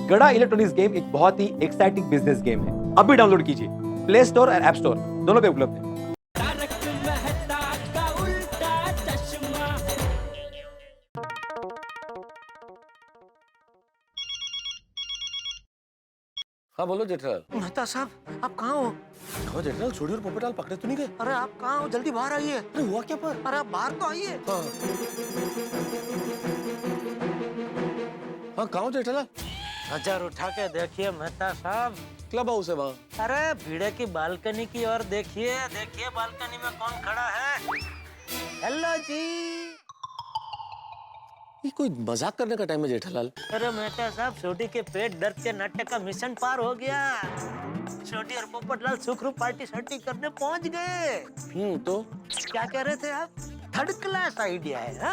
गड़ा electronics game एक बहुत ही एक्साइटिंग बिजनेस गेम है। अभी डाउनलोड कीजिए, प्ले स्टोर और ऐप स्टोर दोनों पे उपलब्ध है। हाँ बोलो जेठालाल। मेहता साहब, आप कहाँ हो? हाँ जेठालाल, छोड़ी और पोपटलाल पकड़े तो नहीं गए? अरे आप कहाँ हो? जल्दी बाहर आइए। अरे हुआ क्या पर? अरे आप बाहर तो आइए। हाँ हाँ, कहाँ हो जेठालाल? नजर उठा के देखिए मेहता साहब। क्लब हाउस है वहाँ। अरे भीड़े की बालकनी की ओर देखिए, देखिए बालकनी में कौन खड़ा है। हेलो जी। ये कोई मजाक करने का टाइम है जेठालाल। अरे मेहता साहब, छोटी के पेट दर्द के नाटक का मिशन पार हो गया। छोटी और पोपटलाल सुखरूप पार्टी शार्टी करने पहुंच गए। तो क्या कह रहे थे आप? थर्ड क्लास आइडिया है हा?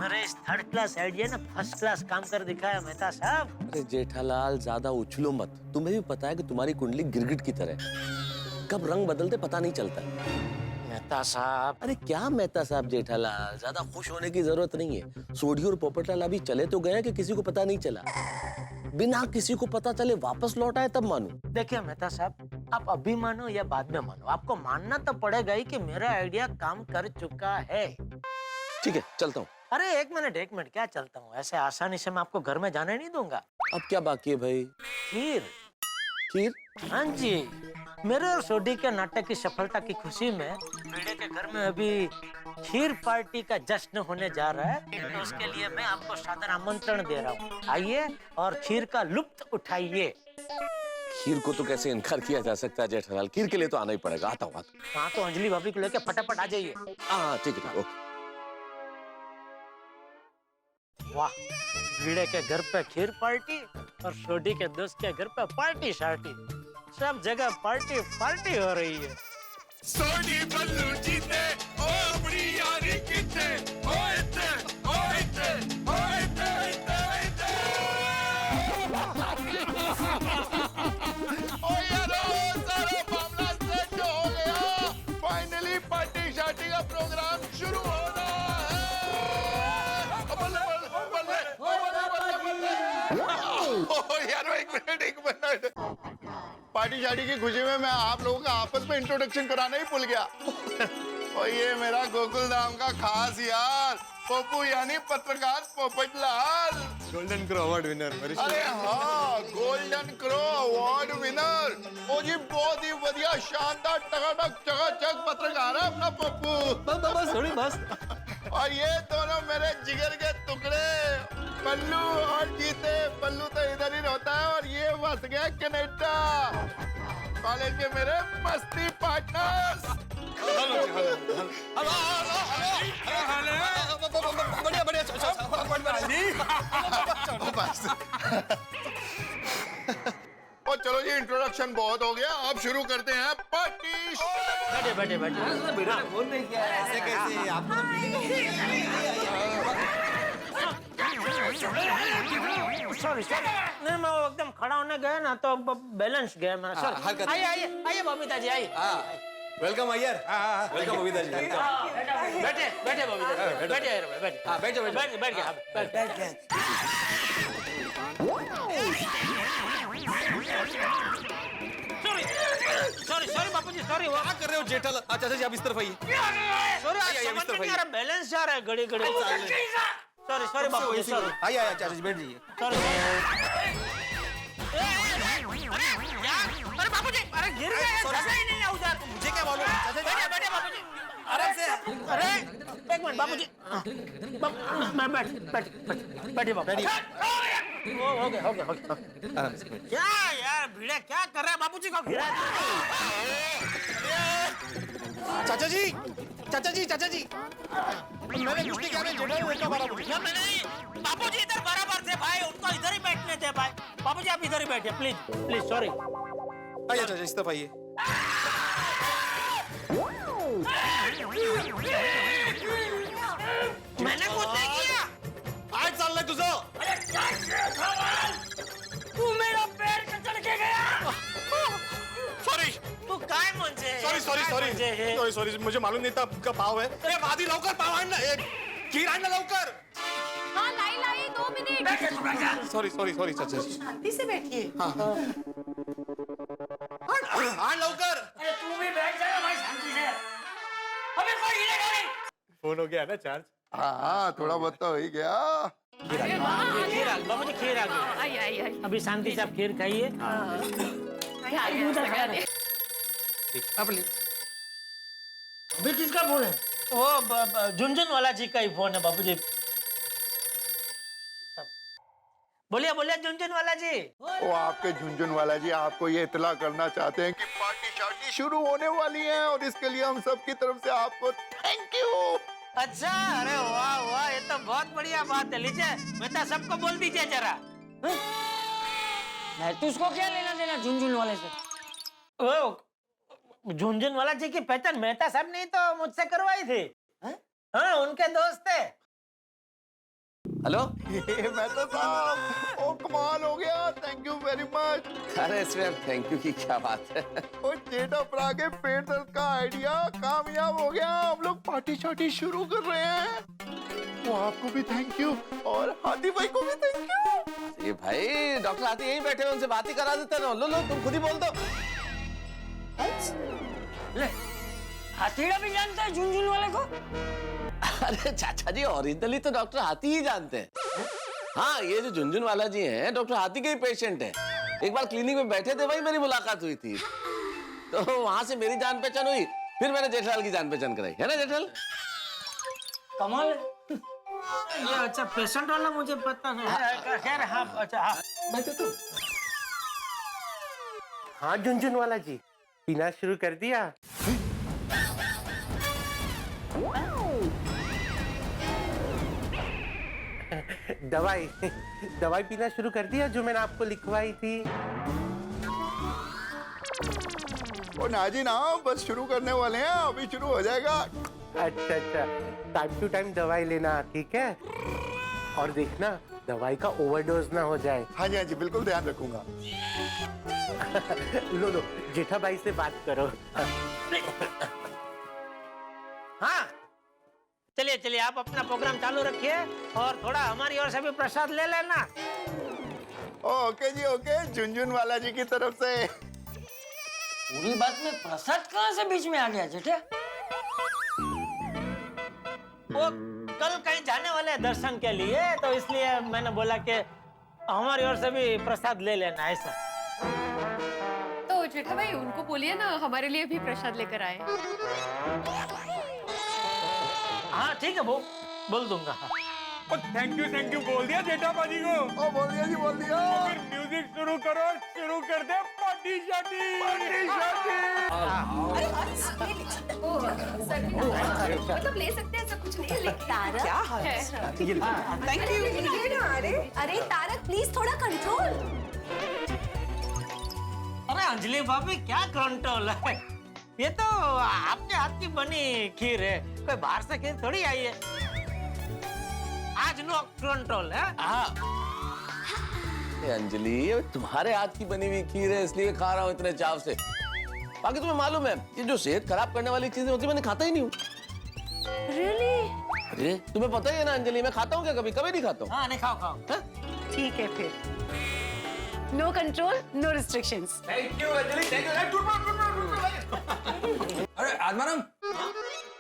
अरे इस थर्ड क्लास आइडिया ने फर्स्ट क्लास काम कर दिखाया मेहता साहब। अरे जेठालाल ज्यादा उछलो मत, तुम्हें भी पता है कि तुम्हारी कुंडली गिरगिट की तरह है। कब रंग बदलते पता नहीं चलता। मेहता साहब, अरे क्या मेहता साहब जेठालाल, ज्यादा खुश होने की जरूरत नहीं है। सोढ़ी और पोपटलाल अभी चले तो गए कि किसी को पता नहीं चला। बिना किसी को पता चले वापस लौट आए तब मानो। देखिए मेहता साहब, आप अभी मानो या बाद में मानो, आपको मानना तो पड़ेगा ही कि मेरा आइडिया काम कर चुका है। ठीक है चलता हूँ। अरे एक मिनट, क्या चलता हूँ? ऐसे आसानी से मैं आपको घर में जाने नहीं दूंगा। अब क्या बाकी है भाई? खीर। खीर? हाँ जी, मेरे और सोडी के नाटक की सफलता की खुशी में भिड़े के घर में अभी खीर पार्टी का जश्न होने जा रहा है। तो उसके लिए मैं आपको सादर आमंत्रण दे रहा हूँ। आइए और खीर का लुत्फ उठाइए। खीर को तो कैसे इनकार किया जा सकता है जेठालाल, खीर के लिए तो आना ही पड़ेगा। आता हूँ। हाँ तो अंजलि भाभी को लेके फटाफट आ जाइए। हाँ ठीक है, ओके। वाह, भिड़े के घर पे खीर पार्टी और सोडी के दोस्त के घर पे पार्टी शार्टी, सब जगह पार्टी पार्टी हो रही है। सोनी बल्लू जीते ओ अपनी यारी किते ओ इते ओ इते ओ इते इते ओ यारो सारा मामला सेट हो गया। फाइनली पार्टी शार्टी का प्रोग्राम शुरू होना है। बल्ले बल्ले बल्ले बल्ले। ओ यारो एक मिनट। पार्टी शार्टी की खुशी में मैं आप लोगों का आपस में इंट्रोडक्शन कराना ही भूल गया। और ये मेरा गोकुल धाम का खास यार पप्पू यानी पत्रकार Popatlal, golden crow award winner. अरे हाँ, गोल्डन क्रो अवार्ड विनर। ओ जी बहुत ही बढ़िया शानदार टकाटक चकाचक पत्रकार है अपना पप्पू। बस थोड़ी बस। और ये दोनों मेरे जिगर के टुकड़े पल्लू और जीते। पल्लू तो इधर ही रहता है और ये बस गया कनाडा। कॉलेज के मेरे मस्ती पार्टनर्स। बढ़िया बढ़िया बस। और चलो जी, इंट्रोडक्शन बहुत हो गया, अब शुरू करते हैं पार्टी। बैठे फोन नहीं किया ऐसे कैसे? आपको सॉरी नहीं, मैं वो एकदम खड़ा होने गया ना तो बैलेंस गया मेरा। सॉरी। आइए बबीता जी, आइए। वेलकम अय्यर। वेलकम बबीता जी। बैठे बबीता जी, बैठ सॉरी बापू जी, सॉरी। क्या कर रहे हो जेठालाल? अच्छा जी आप इस तरफ आइए। सॉरी, समझ में नहीं आ रहा, बैलेंस जा रहा है घड़ी। सॉरी बापू जी, सॉरी। आइए अच्छा जी बैठ जाइए। अरे बापू जी, अरे गिर गए, जगह ही नहीं है उधर। मुझे क्या मालूम? बैठे बापू जी, आराम से। अरे एक मिनट बापू जी, बैठिए बापू। हो गया। आराम से बैठ। क्या यार भिड़े क्या कर रहा है? बापू जी को घिरा। चाचा जी। मैंने कुछ नहीं किया, जेठालाल का मारा मुझे। मैंने नहीं, बापू जी इधर बराबर थे भाई, उनको इधर ही बैठने थे भाई। बापू जी आप इधर ही बैठिए प्लीज। सॉरी। आइए चाचा इस तरफ आइए। मैंने कुछ नहीं किया। आज चाललंय तुझं? तू मेरा पैर कचल के गया। सॉरी तू काय म्हणजे? सॉरी मुझे मालूम नहीं था आपका पाव है। अरे आधी लवकर पाव आण ना, खीर आण ना लवकर। हाँ लाई 2 minute minute. Sorry sorry sorry चाचा जी शांति से बैठिए। हाँ लवकर अरे तू भी बैठ जा भाई शांति से। अबे कोई हिलेगा नहीं। फोन हो गया ना चार्ज हाँ थोड़ा बहुत तो हो ही गया। खीर आ बाबू जी, खीर आ गई। आई। अभी शांति से आप खीर खाइए। अभी किसका फोन है? वो झुनझुन वाला जी का ही फोन है बाबू जी। बोलिए बोलिए झुनझुन वाला जी। वो आपके झुनझुन वाला जी आपको ये इतला करना चाहते हैं कि पार्टी शार्टी शुरू होने वाली है और इसके लिए हम सब की तरफ से आपको थैंक यू। अच्छा, अरे वाह वाह, ये तो बहुत बढ़िया बात है। लीजिए बेटा, सबको बोल दीजिए जरा। तुझको क्या लेना देना झुनझुन वाले से? ओ झुनझुन वाला जी की पहचान मेहता साहब ने तो मुझसे करवाई थी। हाँ, उनके दोस्त थे। हेलो। मेहता साहब, ओ कमाल हो गया, थैंक यू वेरी मच। अरे इसमें थैंक यू की क्या बात है। ओ जेठा प्रा के पेट दर्द का आइडिया कामयाब हो गया, हम लोग पार्टी शार्टी शुरू कर रहे हैं। वो आपको भी थैंक यू और हाथी भाई को भी थैंक यू। ये भाई डॉक्टर हाथी यहीं बैठे हैं, उनसे बात ही करा देते ना। लो लो तुम खुद ही बोल दो। ले, हाथीड़ा भी जानता है झुनझुन वाले को? अरे चाचा जी, ओरिजिनली तो डॉक्टर हाथी ही जानते हैं। हाँ, ये जो झुनझुन वाला जी हैं डॉक्टर हाथी के ही पेशेंट हैं। एक बार क्लिनिक में बैठे थे, वही मेरी मुलाकात हुई थी, तो वहां से मेरी जान पहचान हुई, फिर मैंने जेठालाल की जान पहचान कराई, है ना जेठालाल? कमाल है। ये अच्छा पेशेंट वाला मुझे पता नहीं। खैर हाँ, अच्छा हाँ। बैठे तो। हाँ झुनझुन वाला जी, पीना शुरू कर दिया? दवाई पीना शुरू कर दिया जो मैंने आपको लिखवाई थी? ओ ना जी ना, बस शुरू करने वाले हैं, अभी शुरू हो जाएगा। अच्छा, टाइम टू टाइम दवाई लेना, ठीक है? और देखना दवाई का ओवरडोज ना हो जाए। हाँ जी बिल्कुल ध्यान रखूंगा। लो जेठा भाई से बात करो। हाँ, चलिए आप अपना प्रोग्राम चालू रखिए और थोड़ा हमारी ओर से भी प्रसाद ले लेना। ओके जी ओके, झुनझुन वाला जी की तरफ से। पूरी बात में प्रसाद कहाँ से बीच में आ गया जेठे? वो कल कहीं जाने वाले हैं दर्शन के लिए, तो इसलिए मैंने बोला कि हमारी ओर से भी प्रसाद ले लेना। ऐसा तो जेठा भाई उनको बोलिए ना हमारे लिए भी प्रसाद लेकर आए। हाँ ठीक है, वो बोल दूंगा। थैंक यू बोल दिया जेठा बाजी को। ओ बोल दिया जी, बोल दिया। फिर म्यूजिक शुरू करो, शुरू कर दे पार्टी शार्टी। मतलब ले सकते हैं, ऐसा कुछ नहीं है, लेकिन तारक अरे तारक प्लीज थोड़ा कंट्रोल। अरे अंजलि भाभी, क्या कंट्रोल है? ये तो आपके हाथ की बनी खीर है, कोई बाहर से खीर थोड़ी आई है। आज नो कंट्रोल है। अंजलि, ये तुम्हारे हाथ की बनी हुई खीर है, इसलिए खा रहा हूँ इतने चाव से। बाकी तुम्हें मालूम है, ये जो सेहत खराब करने वाली चीजें होती है, मैंने खाता ही नहीं हूँ। Really? अरे तुम्हें पता ही है ना अंजलि, मैं खाता हूँ क्या? कभी नहीं खाता हूँ। हाँ, नहीं खाओ। ठीक है फिर। No control, no restrictions. Thank you Anjali, thank you. अरे आत्माराम,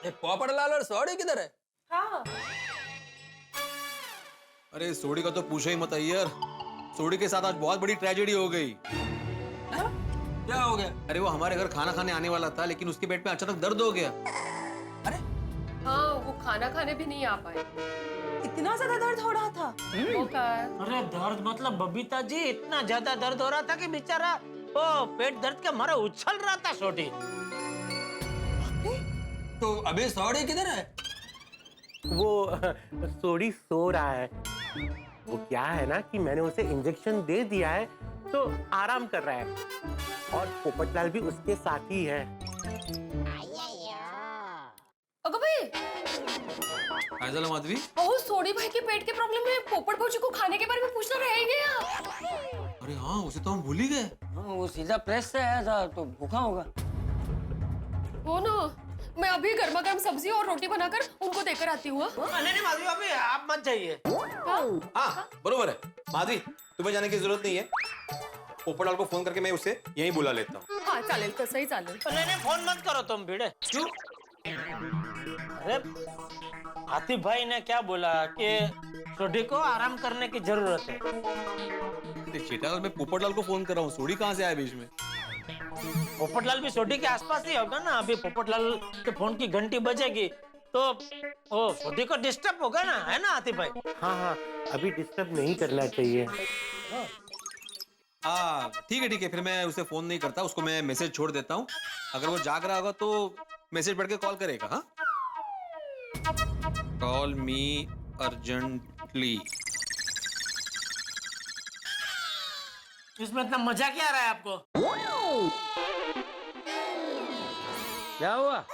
ये पोपटलाल और सोडी किधर है? हाँ अरे सोडी का तो पूछो ही मत यार। सोडी के साथ आज बहुत बड़ी ट्रेजेडी हो गई। क्या हो गया? अरे वो हमारे घर खाना खाने आने वाला था, लेकिन उसके पेट में अचानक दर्द हो गया। अरे हाँ, वो खाना खाने भी नहीं आ पाए। इतना ज्यादा दर्द हो रहा था? वो का अरे दर्द मतलब बबीता जी, इतना ज्यादा दर्द हो रहा था कि बेचारा वो पेट दर्द के मारे उछल रहा था सोडी। तो अबे सोडी किधर है? वो सोडी सो रहा है। वो क्या है ना कि मैंने उसे इंजेक्शन दे दिया है, तो आराम कर रहा है। और पोपटलाल भी उसके साथ ही है। अगो भाई, काय झालं माधवी? ओह सोडी भाई के पेट के प्रॉब्लम में पोपट भौजी को खाने के बारे में पूछना रह ही गया। अरे हाँ, उसे तो हम भूल ही गए। वो सीधा प्रेस से आया था तो भूखा होगा। वो ना मैं अभी गर्मा गर्म सब्जी और रोटी बनाकर उनको देकर आती हूँ। नहीं माधवी भाभी आप मत जाइए। हाँ बरोबर है माधवी, तुम्हें जाने की जरूरत नहीं है। पोपटलाल को फोन करके मैं उसे यहीं बुला लेता हूँ। हाँ चालेल, तसंही चालेल। नहीं फोन मत करो तुम भिड़े। क्यों? अरे आतिफ भाई ने क्या बोला कि सोडी को आराम करने की जरूरत है। अरे चेटा, और मैं पोपटलाल को फोन कर रहा हूँ, सोडी कहाँ से आया बीच में? पोपटलाल भी सोडी के आसपास ही होगा ना। अभी पोपटलाल के फोन की घंटी बजेगी तो ओ सोडी को डिस्टर्ब होगा ना, है ना आतिफ भाई? हाँ हाँ, अभी डिस्टर्ब नहीं करना चाहिए। ठीक है, फिर मैं उसे फोन नहीं करता, उसको मैं मैसेज छोड़ देता हूँ। अगर वो जाग रहा होगा तो मैसेज पढ़ के कॉल करेगा। हाँ, कॉल मी अर्जेंटली। इसमें इतना मजा क्या आ रहा है आपको? क्या हुआ?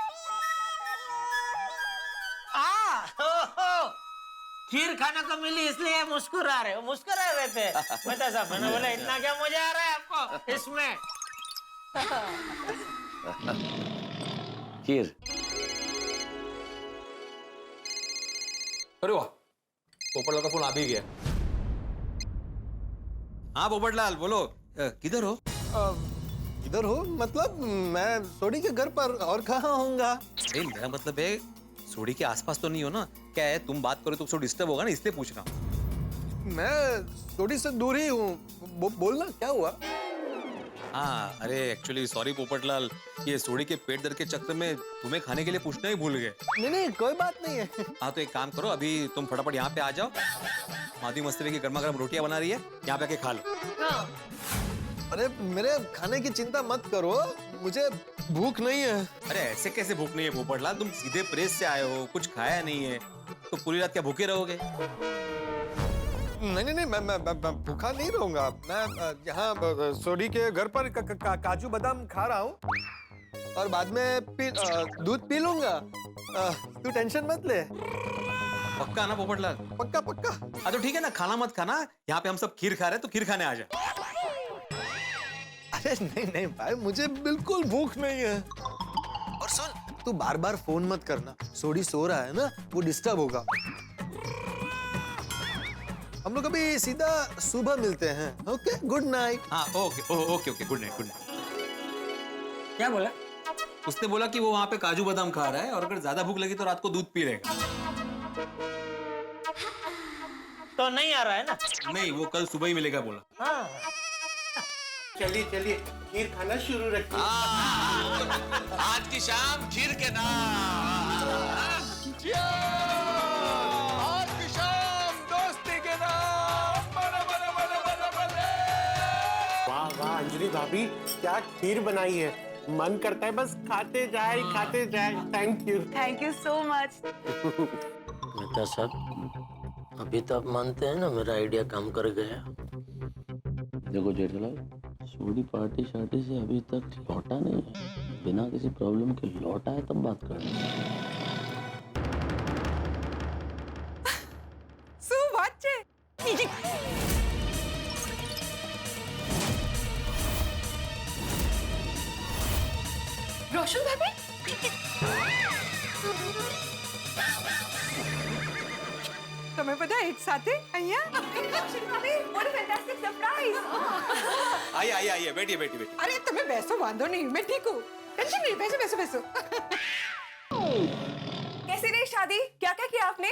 खीर खाना को मिली इसलिए मुस्कुरा रहे हो। मुस्कुरा रहे थे बता साहब, मैंने बोला इतना क्या मजा आ रहा है आपको इसमें? खीर। अरे वाह, पोपटलाल का फोन आ भी गया। हाँ पोपटलाल बोलो, किधर हो? इधर हो मतलब मैं सोडी के घर पर, और कहाँ होऊंगा? मेरा मतलब है सोडी के आसपास तो नहीं हो ना? क्या है, तुम बात करो तो उसको डिस्टर्ब होगा ना, इसलिए पूछ रहा हूँ। मैं सोडी से दूर ही हूँ। बोलना क्या हुआ? हाँ, अरे एक्चुअली सॉरी पोपटलाल, ये सोडी के पेट दर्द के चक्कर में तुम्हें खाने के लिए पूछना ही भूल गए। नहीं कोई बात नहीं है। हाँ तो एक काम करो, अभी तुम फटाफट यहाँ पे आ जाओ। माधवी मस्ती की गर्मा गर्म रोटियां बना रही है, यहाँ पे आके खा लो। हाँ। अरे मेरे खाने की चिंता मत करो, मुझे भूख नहीं है। अरे ऐसे कैसे भूख नहीं है पोपटलाल? तुम सीधे प्रेस से आए हो, कुछ खाया नहीं है, तो पूरी रात क्या भूखे रहोगे? नहीं मैं भूखा नहीं रहूंगा। मैं यहाँ सोडी के घर पर काजू बादाम खा रहा हूँ और बाद में दूध पी लूंगा। तू टेंशन मत ले। पक्का ना पोपटलाल? पक्का। हाँ तो ठीक है ना, खाना मत खाना। यहाँ पे हम सब खीर खा रहे हैं तो खीर खाने आ जा। अरे नहीं भाई, मुझे बिल्कुल भूख नहीं है। और सुन, तू बार बार फोन मत करना। सोडी सो रहा है ना, वो डिस्टर्ब होगा। हम लोग अभी सीधा सुबह मिलते हैं। Okay, good night. हाँ ओके, गुड नाइट। क्या बोला? उसने बोला कि वो वहाँ पे काजू बादाम खा रहा है और अगर ज्यादा भूख लगी तो रात को दूध पी लेगा। तो नहीं आ रहा है ना? नहीं, वो कल सुबह ही मिलेगा बोला। हाँ। चलिए खीर खाना शुरू रखिए। आज की शाम खीर के नाम। आज की शाम दोस्ती के नाम। वाह अंजलि भाभी, क्या खीर बनाई है। मन करता है बस खाते जाए। Thank you so much. Mehta साहब, अभी तो आप मानते हैं ना मेरा आइडिया काम कर गया? देखो जेठालाल, सोडी पार्टी शार्टी से अभी तक लौटा नहीं है। बिना किसी प्रॉब्लम के लौटा है तब बात करना। रोशन भाभी, તમે બધા એક સાથે અહીંયા? રોશન ભાભી, what a fantastic surprise! आइए, बैठिए। अरे तुम्हें बैसो, वांधो नहीं, मैं ठीक हूँ। टेंशन नहीं, बैसो। कैसी रही शादी? क्या किया आपने?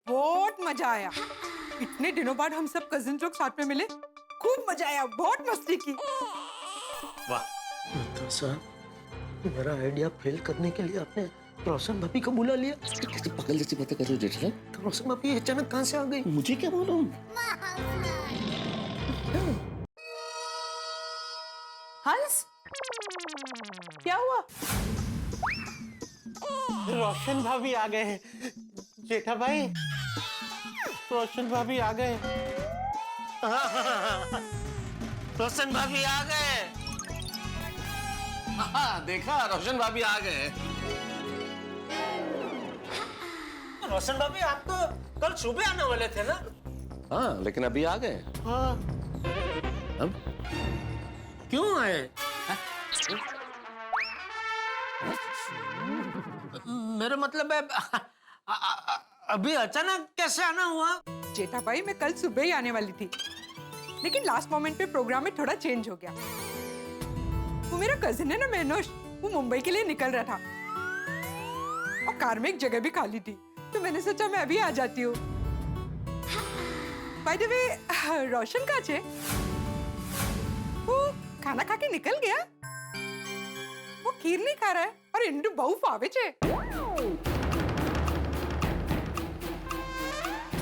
बहुत मजा आया। इतने दिनों बाद हम सब कजिन लोग साथ में मिले, खूब मजा आया, बहुत मस्ती की। वाह सर, मेरा आइडिया फेल करने के लिए आपने रोशन भाभी को बुला लिया। कैसे पागल जैसी बातें कर रहे हो जेठालाल? तो रोशन भाभी अचानक कहाँ से आ गई? मुझे क्या मालूम? हंस, क्या हुआ? रोशन भाभी आ गए हैं। जेठा भाई, रोशन भाभी आ गए। रोशन भाभी आ गए। हाँ देखा, रोशन भाभी आ गए। रोशन भाभी, आप तो कल सुबह आने वाले थे ना? हाँ लेकिन अभी आ गए। हाँ। अब क्यों आए? मेरा मतलब है अभी अचानक कैसे आना हुआ? जेठा भाई मैं कल सुबह ही आने वाली थी, लेकिन लास्ट मोमेंट पे प्रोग्राम में थोड़ा चेंज हो गया। वो मेरा कजिन है ना मेनोश, वो मुंबई के लिए निकल रहा था और कार में एक जगह भी खाली थी, तो मैंने सोचा मैं अभी आ जाती हूँ। बाय द वे, रोशन कहाँ है? वो खाना खा के निकल गया। वो खीर नहीं खा रहा है और इंदु बहु फावे छे।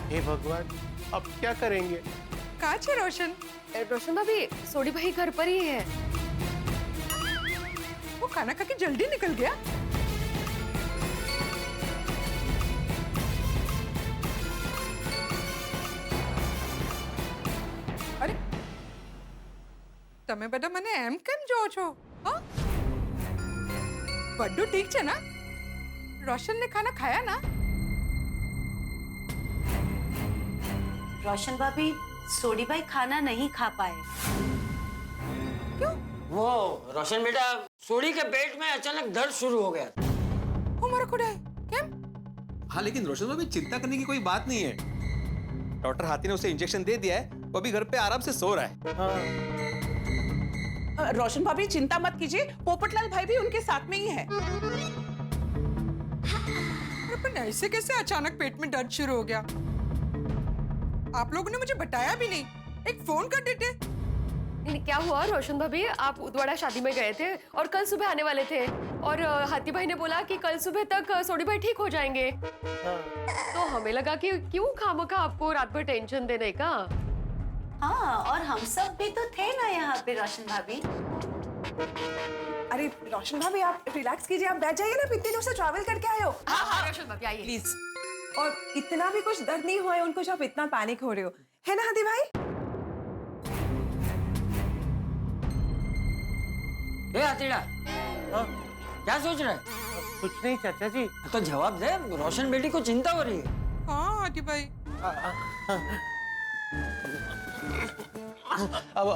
हे भगवान, अब क्या करेंगे? कहाँ छे रोशन? रोशन भाभी, सोडी भाई घर पर ही है। वो खाना खा के जल्दी निकल गया। अरे તમે બધા મને એમ કેમ જોવો છો? હા, બધું ઠીક છે ના? રોશન ने खाना खाया ना? रोशन भाभी, सोडी भाई खाना नहीं खा पाए। क्यों? वो रोशन बेटा, सोडी के पेट में अचानक दर्द शुरू हो गया। वो मर खुदा है केम? हाँ, लेकिन रोशन भाई चिंता करने की कोई बात नहीं है। डॉक्टर हाथी ने उसे इंजेक्शन दे दिया है, वो अभी घर पे आराम से सो रहा है। रोशन भाभी चिंता मत कीजिए, पोपटलाल भाई भी उनके साथ में ही है। पर ऐसे कैसे अचानक पेट में दर्द शुरू हो गया? आप लोगों ने मुझे बताया भी नहीं, एक फोन कर देते। नहीं, क्या हुआ रोशन भाभी, आप उदवाड़ा शादी में गए थे और कल सुबह आने वाले थे, और हाथी भाई ने बोला कि कल सुबह तक सोडी भाई ठीक हो जाएंगे। तो हमें लगा कि क्यों खामखा आपको रात भर टेंशन देने का। हाँ, और हम सब भी तो थे ना यहाँ पे रोशन भाभी। अरे रोशन भाभी, आप रिलैक्स कीजिए, आप बैठ जाइए ना, इतने दिनों से ट्रैवल करके आए हो। हाँ, रोशन भाभी आइए प्लीज। और इतना भी कुछ दर्द नहीं हुआ है उनको जो आप इतना पैनिक हो रहे हो, है ना हाथी भाई? ए हथीड़ा, क्या सोच रहा है? कुछ नहीं चाचा जी। तो जवाब दे, रोशन बेटी को चिंता हो रही है। हाँ हाथी भाई। अब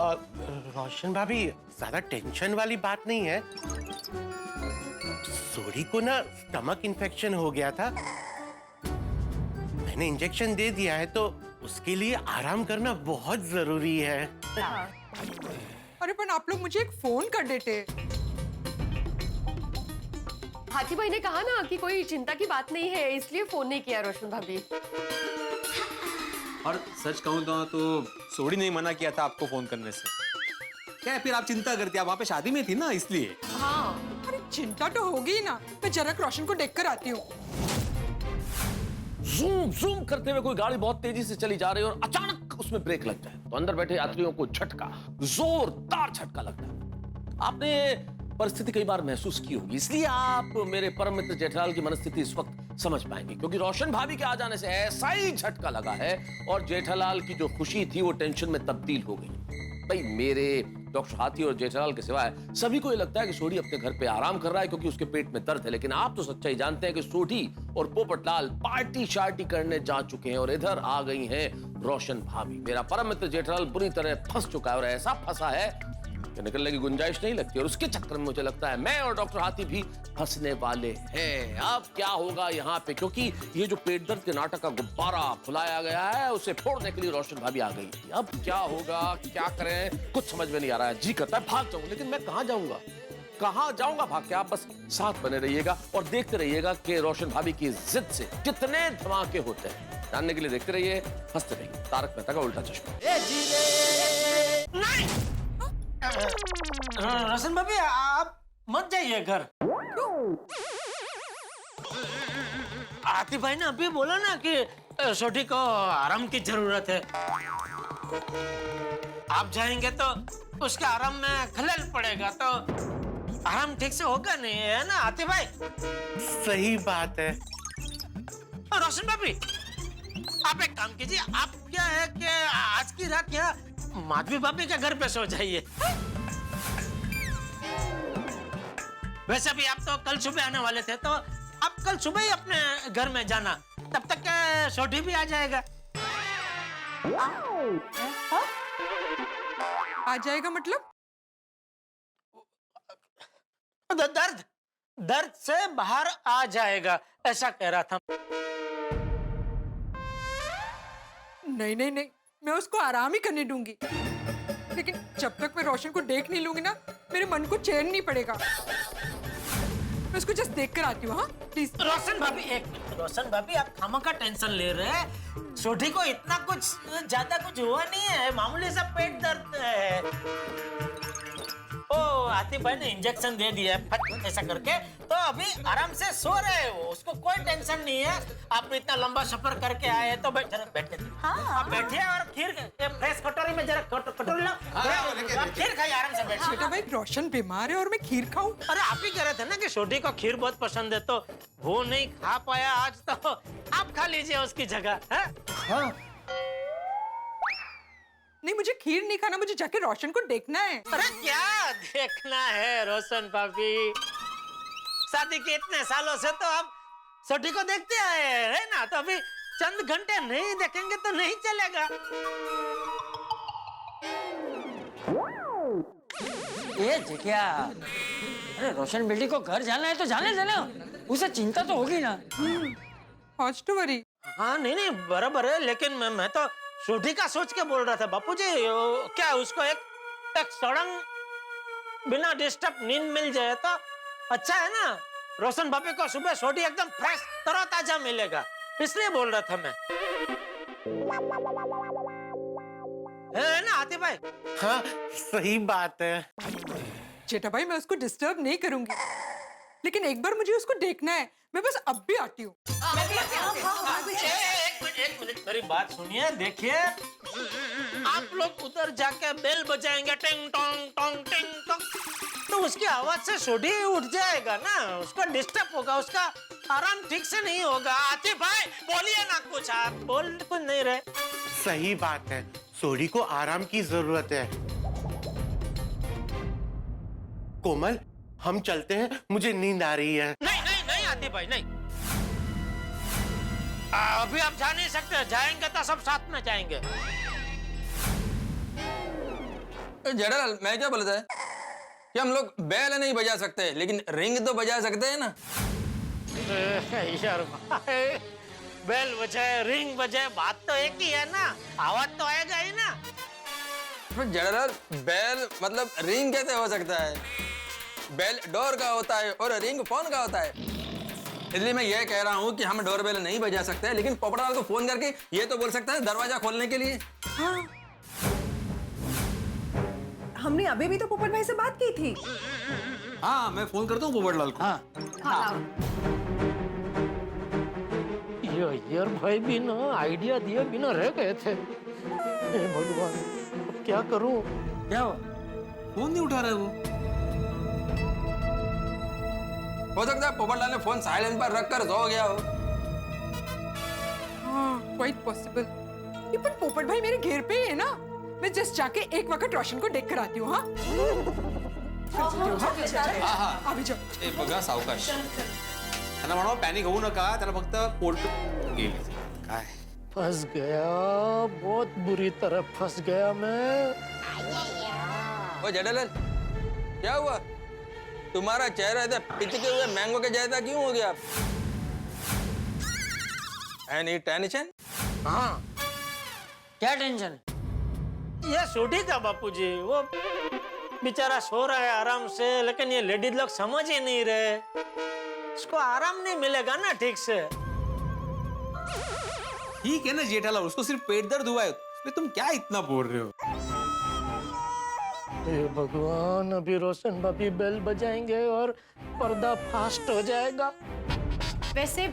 रोशन भाभी, ज्यादा टेंशन वाली बात नहीं है। सोडी को ना स्टमक इन्फेक्शन हो गया था, मैंने इंजेक्शन दे दिया है, तो उसके लिए आराम करना बहुत जरूरी है। अरे पर आप लोग मुझे एक फोन कर देते। हाथी भाई ने कहा ना कि कोई चिंता की बात नहीं है, इसलिए फोन नहीं किया रोशन भाभी। और सच कहूँ तो सोडी ने मना किया था आपको फोन करने से। क्या है, फिर आप चिंता करती, आप वहाँ पे शादी में थी ना, इसलिए। हाँ, अरे चिंता तो होगी ना। मैं जरा रोशन को देखकर आती हूँ। जूम जूम करते हुए कोई गाड़ी बहुत तेजी से चली जा रही है और अचानक उसमें ब्रेक लग जाए तो अंदर बैठे यात्रियों को झटका, जोरदार झटका लगता है। आपने परिस्थिति कई बार महसूस की होगी, इसलिए आप मेरे परम मित्र जेठालाल की मनस्थिति इस वक्त समझ पाएंगे, क्योंकि रोशन भाभी के आ जाने से ऐसा ही झटका लगा है और जेठालाल की जो खुशी थी वो टेंशन में तब्दील हो गई। भाई मेरे, डॉक्टर हाथी और जेठालाल के सिवाय सभी को ये लगता है कि सोडी अपने घर पे आराम कर रहा है क्योंकि उसके पेट में दर्द है, लेकिन आप तो सच्चाई जानते हैं कि सोडी और पोपटलाल पार्टी शार्टी करने जा चुके हैं और इधर आ गई हैं रोशन भाभी। मेरा परम मित्र जेठालाल बुरी तरह फंस चुका है और ऐसा फंसा है कि निकलने की गुंजाइश नहीं लगती, और उसके चक्कर में मुझे लगता है मैं और डॉक्टर हाथी भी फंसने वाले हैं। अब क्या होगा यहाँ पे, क्योंकि ये जो पेट दर्द के नाटक का गुब्बारा फुलाया गया है उसे फोड़ने के लिए रोशन भाभी आ गई थी। अब क्या होगा, क्या करें, कुछ समझ में नहीं आ रहा है। जी करता है भाग जाऊं, लेकिन मैं कहाँ जाऊंगा, कहाँ जाऊंगा भाग के। आप बस साथ बने रहिएगा और देखते रहिएगा कि रोशन भाभी की जिद से कितने धमाके होते हैं। जानने के लिए देखते रहिए, हंसते रहिए। तारक मेहता का उल्टा चश्मा। रोशन भाभी, आप मत जाइए घर। आतिफ भाई ने अभी बोला ना कि सोडी को आराम की जरूरत है। आप जाएंगे तो उसके आराम में खलल पड़ेगा, तो आराम ठीक से होगा नहीं, है ना आतिफ भाई? सही बात है। रोशन भाभी, आप एक काम कीजिए, आप क्या है कि आज की रात यहाँ माधवी भाभी के घर पे सो जाइए। वैसे भी आप तो कल सुबह आने वाले थे, तो आप कल सुबह ही अपने घर में जाना, तब तक सोडी भी आ जाएगा। आ जाएगा मतलब? दर्द दर्द से बाहर आ जाएगा, ऐसा कह रहा था। नहीं नहीं नहीं, मैं उसको आराम ही करने दूंगी, लेकिन जब तक मैं रोशन को देख नहीं लूंगी ना, मेरे मन को चैन नहीं पड़ेगा। मैं उसको जस्ट देख कर आती हूँ। हाँ प्लीज। रोशन भाभी, एक मिनट। रोशन भाभी, आप खामखा टेंशन ले रहे हैं। छोटी को इतना कुछ ज्यादा कुछ हुआ नहीं है, मामूली सा पेट दर्द है। ओ आतिफ भाई ने इंजेक्शन दे दिया है फट ऐसा करके, तो अभी आराम से सो रहे हैं वो, उसको कोई टेंशन नहीं है। आप इतना लंबा सफर करके आए हैं तो जरा बैठे। आप बैठिए और खीर फ्रेश कटोरी में जरा कटोरी लो, खीर खाइए आराम से बैठिए। बेटा भाई, रोशन बीमार है और मैं खीर खाऊं? अरे आप ही कह रहे थे ना कि छोटी को खीर बहुत पसंद है, तो वो नहीं खा पाया आज, तो आप खा लीजिए उसकी जगह। हाँ? नहीं, मुझे खीर नहीं खाना, मुझे जाके रोशन को देखना है। अरे क्या देखना है रोशन भाभी, शादी के इतने सालों से तो आप छोटी को देखते आए हैं ना, तो अभी चंद घंटे नहीं देखेंगे तो नहीं चलेगा। ये जेठिया, अरे रोशन बेटी को घर जाना है तो जाने देना, उसे चिंता तो होगी ना। Not to worry. हाँ नहीं बराबर है, लेकिन मैं तो छोटी का सोच के बोल रहा था बापूजी। क्या उसको एक सड़ंग बिना डिस्टर्ब नींद मिल जाए तो अच्छा है ना। रोशन भाभी को सुबह छोटी एकदम फ्रेश तरोताजा मिलेगा, इसलिए बोल रहा था मैं। है ना आतिफ भाई? हाँ सही बात है। जेठा भाई, मैं उसको डिस्टर्ब नहीं करूंगी, लेकिन एक बार मुझे उसको देखना है। मैं बस अब भी आती हूँ। एक मिनट मेरी बात सुनिए। देखिए, आप लोग उधर जाके बेल बजाएंगे टिंग टोंग टोंग टिंग टोंग, तो उसकी आवाज से सोडी उठ जाएगा ना, उसका डिस्टर्ब होगा, उसका आराम ठीक से नहीं होगा। आतिफ भाई बोलिए ना कुछ, आप बोल कुछ नहीं रहे। सही बात है, सोडी को आराम की जरूरत है। कोमल, हम चलते हैं, मुझे नींद आ रही है। नहीं आतिफ भाई नहीं, अभी आप जा नहीं सकते, जाएंगे तो सब साथ में जाएंगे। जेठालाल, मैं क्या बोलता है कि हम लोग बैल नहीं बजा सकते, लेकिन रिंग तो बजा सकते हैं ना। यार भाई, बेल बजाए रिंग बजाए, बात तो एक ही है ना, आवाज तो आएगा ही ना। जेठालाल, बैल मतलब रिंग कैसे हो सकता है? बेल डोर का होता है और रिंग फोन का होता है। इसलिए मैं ये कह रहा हूँ कि हम डोर बेल नहीं बजा सकते, लेकिन पोपटलाल को फोन करके ये तो बोल सकता है दरवाजा खोलने के लिए। हाँ। हमने अभी भी तो पोपट भाई से बात की थी। हाँ, मैं फोन करता हूँ पोपटलाल को। हाँ। यार भाई भी ना आइडिया दिए बिना रह गए थे। हे भगवान, अब क्या करूं? क्या हो? फोन नहीं उठा रहा है हो सकता है पोपटलाल ने फोन साइलेंट पर रखकर सो गया हो। हाँ, क्वाइट पॉसिबल। ये पर पोपट भाई मेरे घेर पे ही है ना, मैं जस्ट जाके एक वक्त रोशन को देख कर आती हूँ। हाँ अभी जाओ। ए बघा सावकाश, त्यांना म्हणावं पॅनिक होऊ नका, त्याला फक्त पोट गेली काय। फंस गया, बहुत बुरी तरह फंस गया मैं। ओ जेठालाल, क्या हुआ? तुम्हारा चेहरा ऐसा पिचके हुए मैंगो के जैसा क्यों हो गया? Any tension? हाँ, क्या टेंशन? ये सोडी का बापूजी, वो बेचारा सो रहा है आराम से, लेकिन ये लेडीज लोग समझ ही नहीं रहे, उसको आराम नहीं मिलेगा ना ठीक से। ठीक है ना जेठालाल, उसको सिर्फ पेट दर्द हुआ है, इसमें तुम क्या इतना बोल रहे हो? हे भगवान, अभी रोशन भाभी बेल बजाएंगे और पर्दा फास्ट हो जाएगा। वैसे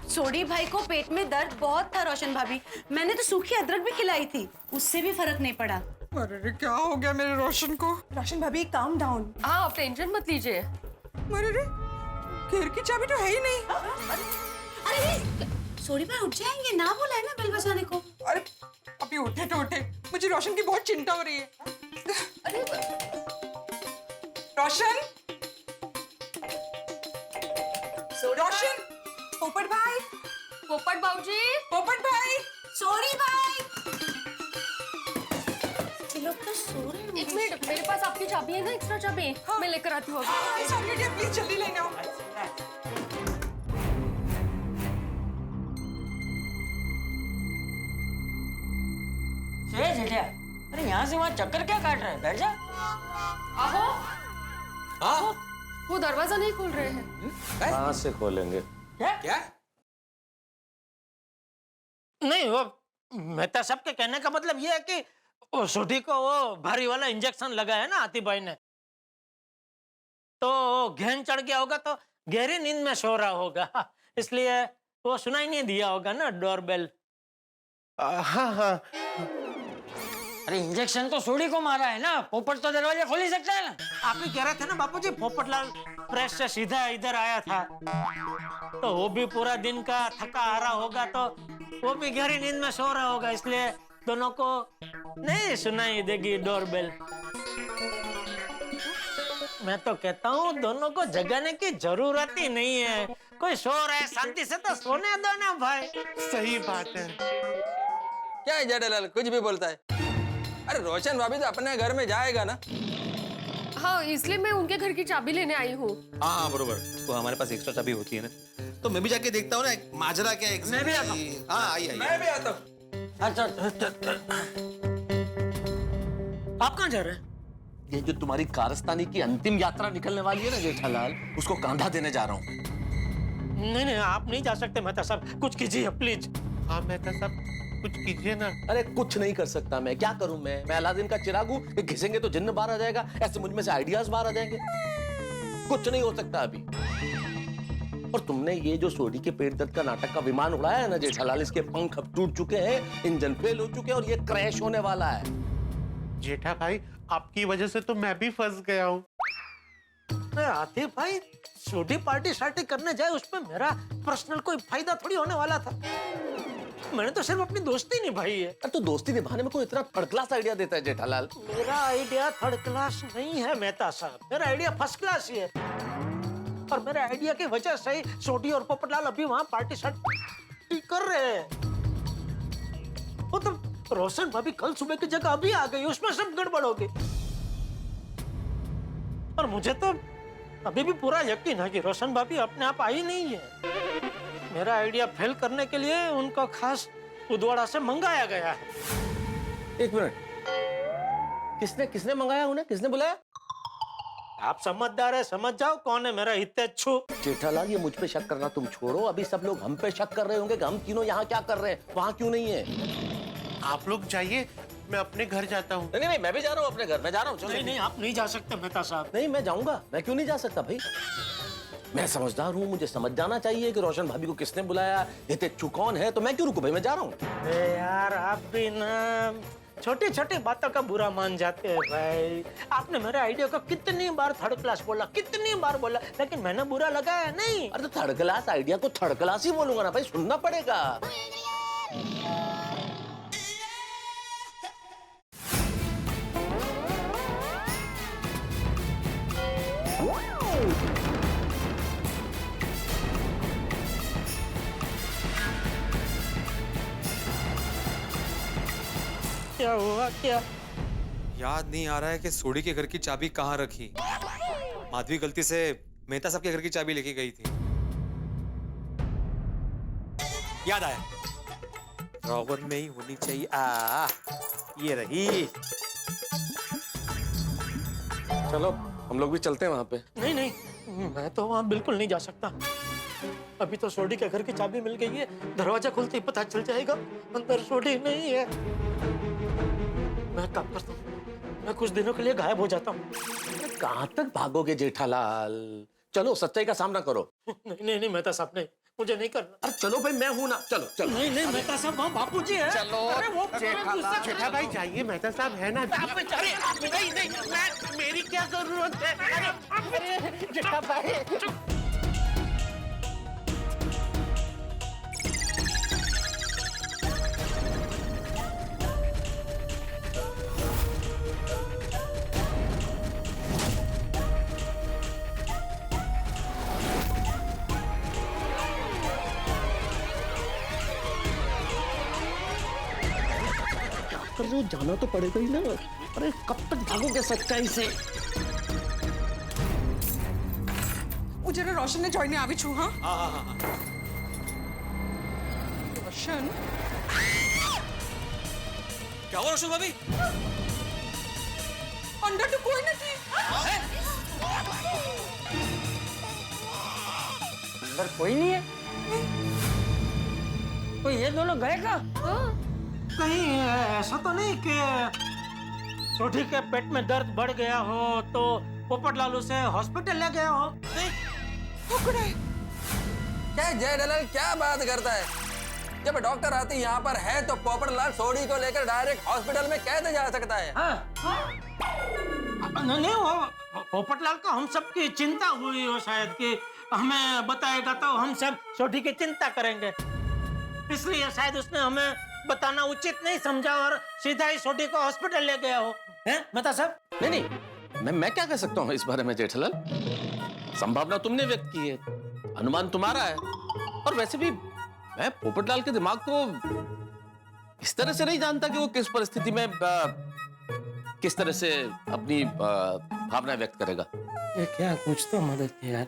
सोडी भाई को पेट में दर्द बहुत था रोशन भाभी, मैंने तो सूखी अदरक भी खिलाई थी, उससे भी फर्क नहीं पड़ा। अरे क्या हो गया मेरे रोशन को? रोशन भाभी काम डाउन। हाँ, आप टेंशन मत लीजिए। अरे घेर की चाबी तो है ही नहीं। अरे सोडी भाई उठ जाएंगे, ना बोला है ना बेल बजाने को। अरे अभी उठे तो उठे, मुझे रोशन की बहुत चिंता हो रही है। अरे रोशन, रोशन, पोपट भाई, पोपट बाबूजी, पोपट भाई, सोडी भाई, ये लोग तो सो रहे हैं। एक मिनट, मेरे पास आपकी चाबी है ना, एक्स्ट्रा चाबी। हाँ। मैं लेकर आती हूँ। प्लीज जल्दी लेना। जेठिया, अरे यहाँ से वहाँ चक्कर क्या काट रहा है? बैठ जा। आहो, हाँ वो दरवाजा नहीं खोल रहे हैं। कहाँ से खोलेंगे? क्या? नहीं, वो मेहता साहब के कहने का मतलब ये है कि वो सोडी को वो भारी वाला इंजेक्शन लगा है ना हाथी भाई ने, तो घेन चढ़ गया होगा, तो गहरी नींद में सो रहा होगा, इसलिए वो सुनाई नहीं दिया होगा ना डोरबेल। हाँ हाँ। अरे इंजेक्शन तो सोडी को मारा है ना, पोपट तो दरवाजा खोल ही सकता है ना। आप ही कह रहे थे ना बापूजी, पोपटलाल प्रेस से सीधा इधर आया था, तो वो भी पूरा दिन का थका आ रहा होगा, तो वो भी गहरी नींद में सो रहा होगा, इसलिए दोनों को नहीं सुनाई देगी डोरबेल। मैं तो कहता हूँ दोनों को जगाने की जरूरत ही नहीं है, कोई सो रहा है शांति से तो सोने दो ना भाई। सही बात है। क्या है जेठालाल, कुछ भी बोलता है? अरे रोशन भाभी तो अपने घर में जाएगा ना। हाँ, इसलिए मैं उनके घर की चाबी लेने आई हूँ। हाँ हाँ बरोबर, तो हमारे पास एक्स्ट्रा चाबी होती है ना, तो मैं भी जाके देखता हूँ ना माजरा क्या है। मैं भी आता हूँ। हाँ आइए आइए। मैं भी आता हूँ। अच्छा, आप कहाँ जा रहे हैं? ये जो तुम्हारी कारस्तानी की अंतिम यात्रा निकलने वाली है ना जेठालाल, उसको कांधा देने जा रहा हूँ। नहीं नहीं, आप नहीं जा सकते मेहता साहब, कुछ कीजिए प्लीज। हाँ मेहता साहब, कुछ कीजिए ना। अरे कुछ नहीं कर सकता मैं, क्या करूं मैं अलादीन का चिराग हूं कि घिसेंगे तो जिन्न बाहर आ जाएगा, ऐसे मुझ में से आइडियाज बाहर आ जाएंगे। कुछ नहीं हो सकता अभी। और तुमने ये जो सोडी के पेट दर्द का नाटक का विमान उड़ाया है ना जेठालाल, इसके पंख अब टूट चुके हैं, इंजन फेल हो चुके हैं और ये क्रैश होने वाला है। जेठा भाई, आपकी वजह से तो मैं भी फंस गया हूँ। हाथी भाई छोटी पार्टी शार्टी करने जाए, उसमें मेरा पर्सनल कोई फायदा थोड़ी होने वाला था, मैंने तो सिर्फ अपनी दोस्ती निभाई है। तो दोस्ती निभाने में कोई इतना थर्ड क्लास आइडिया देता है जेठालाल? मेरा आइडिया थर्ड क्लास नहीं है मेहता साहब, मेरा आइडिया फर्स्ट क्लास ही है, और मेरे आइडिया की वजह से ही सोडी और पोपटलाल अभी वहाँ पार्टी शार्टी कर रहे हैं। वो तो रोशन भाभी कल सुबह की जगह अभी आ गई, उसमें सब गड़बड़ हो गई, और मुझे तो अभी भी पूरा यकीन है कि रोशन भाभी अपने आप आई नहीं है। मेरा आइडिया फेल करने के लिए उनको खास उदवाड़ा से मंगाया गया है। एक मिनट, किसने किसने मंगाया उन्हें, किसने बुलाया? आप समझदार है, समझ जाओ कौन है मेरा हितैषी। जेठालाल, ये मुझ पे शक करना तुम छोड़ो, अभी सब लोग हम पे शक कर रहे होंगे कि हम तीनों यहाँ क्या कर रहे हैं, वहाँ क्यों नहीं है। आप लोग जाइए, मैं अपने घर जाता हूँ। नहीं नहीं, मैं भी जा रहा हूँ अपने घर, मैं जा रहा हूँ। नहीं नहीं, आप नहीं जा सकते मेहता साहब। नहीं, मैं जाऊंगा, मैं क्यों नहीं जा सकता भाई? मैं समझदार हूँ, मुझे समझ जाना चाहिए कि रोशन भाभी को किसने बुलाया, हितेच्छू कौन है, तो मैं क्यों रुकूं भाई, मैं जा रहा हूँ। यार आप भी ना छोटी छोटी बातों का बुरा मान जाते हैं भाई। आपने मेरे आइडिया को कितनी बार थर्ड क्लास बोला, कितनी बार बोला, लेकिन मैंने बुरा लगाया नहीं। अरे तो थर्ड क्लास आइडिया को थर्ड क्लास ही बोलूंगा ना भाई, सुनना पड़ेगा। क्या हुआ क्या? याद नहीं आ रहा है कि सोडी के घर की चाबी कहाँ रखी। माधवी गलती से मेहता साहब के घर की चाबी लेके गई थी। याद आया, ड्रॉवर में ही होनी चाहिए। ये रही। चलो हम लोग भी चलते हैं वहाँ पे। नहीं नहीं, मैं तो वहाँ बिल्कुल नहीं जा सकता। अभी तो सोडी के घर की चाबी मिल गई है, दरवाजा खुलते ही पता चल जाएगा अंदर सोडी नहीं है। मैं काम करता हूँ, मैं कुछ दिनों के लिए गायब हो जाता हूँ। कहाँ तक भागोगे जेठालाल? चलो सच्चाई का सामना करो। नहीं नहीं नहीं मेहता साहब, नहीं, मुझे नहीं करना। अरे चलो भाई, मैं हूं ना, चलो चलो। नहीं नहीं मेहता साहब, वहाँ बापूजी है। चलो। अरे वो जेठा भाई जाइए, मेहता साहब है ना। अरे नहीं नहीं, मैं मेरी क्या जरूरत है? अरे जेठा भाई कर रहे हो, जाना तो पड़ेगा ही ना। अरे कब तक भागोगे सच्चाई से? હું જરા રોશનને જોઈને આવી છું હા हाँ हाँ हाँ हाँ રોશન क्या हुआ रोशन भाभी? અંદર તો કોઈ નથી अंदर कोई नहीं है तो ये दोनों गए कहाँ? कहीं ऐसा तो नहीं कि सोढ़ी के पेट में दर्द बढ़ गया हो तो पोपटलाल उसे हॉस्पिटल ले गया हो? क्या जय दलाल क्या बात करता है? जब डॉक्टर आती यहाँ पर है तो पोपटलाल सोडी को लेकर डायरेक्ट हॉस्पिटल में कैसे जा सकता है? नहीं वो पोपटलाल को हम सब की चिंता हुई हो शायद कि हमें बताएगा तो हम सब सोढ़ी की चिंता करेंगे, इसलिए शायद उसने हमें बताना उचित नहीं समझा और सीधा ही सोढ़ी को हॉस्पिटल ले गया हो। हैं बता साहब? नहीं नहीं, मैं क्या कह सकता हूँ इस बारे में जेठालाल? संभावना तुमने व्यक्त की है, अनुमान तुम्हारा है, और वैसे भी मैं पोपटलाल के दिमाग को इस तरह से नहीं जानता कि वो किस परिस्थिति में किस तरह से अपनी भावना व्यक्त करेगा। ये क्या कुछ तो मदद की यार।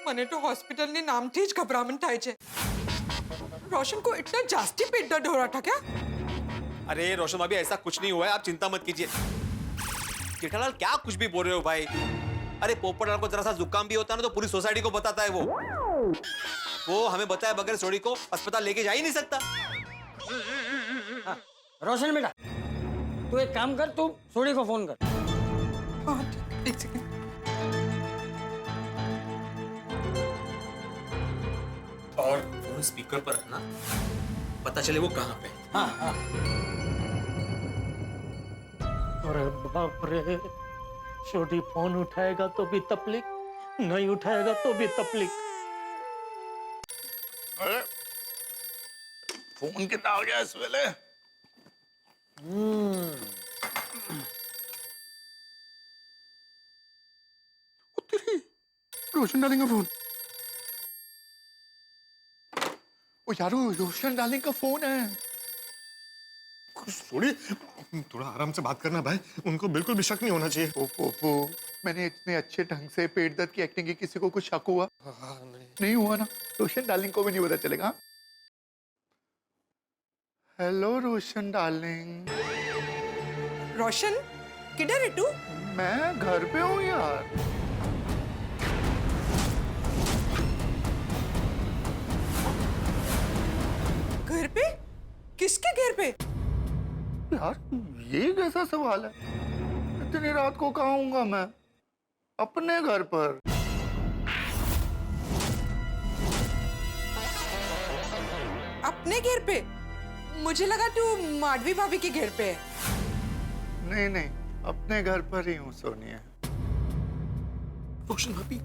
મને તો હોસ્પિટલની નામથી જ ગભરામણ થાય છે રોશન को इतना जास्ती पेट दर्द हो रहा था क्या? अरे रोशन भाभी ऐसा कुछ नहीं हुआ है, आप चिंता मत कीजिए। जेठालाल क्या कुछ भी बोल रहे हो भाई? अरे पोपटलाल को जरा सा जुकाम भी होता है ना तो पूरी सोसाइटी को बताता है वो हमें बताए बगैर सोडी को अस्पताल लेके जा ही नहीं सकता। रोशन बेटा तू एक काम कर, तू सोडी को फोन कर। हाँ एक सेकंड और फोन स्पीकर पर रखना, पता चले वो कहाँ पे। हाँ हाँ अरे बाप रे, छोटी फोन उठाएगा तो भी तकलीफ, नहीं उठाएगा तो भी तकलीफ। अरे फोन कितना हो गया इस वेले? तेरी रोशन डार्लिंग का फोन। ओ यारो रोशन डार्लिंग का फोन है। थोड़ी थोड़ा आराम से बात करना भाई, उनको बिल्कुल भी शक नहीं होना चाहिए। ओ मैंने इतने अच्छे ढंग से पेट दर्द की एक्टिंग की, किसी को कुछ शक हुआ? नहीं हुआ ना? रोशन डार्लिंग को भी नहीं पता चलेगा। हेलो रोशन डार्लिंग। रोशन किधर है तू? मैं घर पे हूँ यार। घर पे? किसके घर पे? यार ये कैसा सवाल है? इतनी रात को कहाँ आऊंगा मैं? अपने घर पर। अपने घर पे? मुझे लगा तू माधवी भाभी के घर पे है। नहीं नहीं, अपने घर पर ही हूँ सोनिया। रोशन भाभी,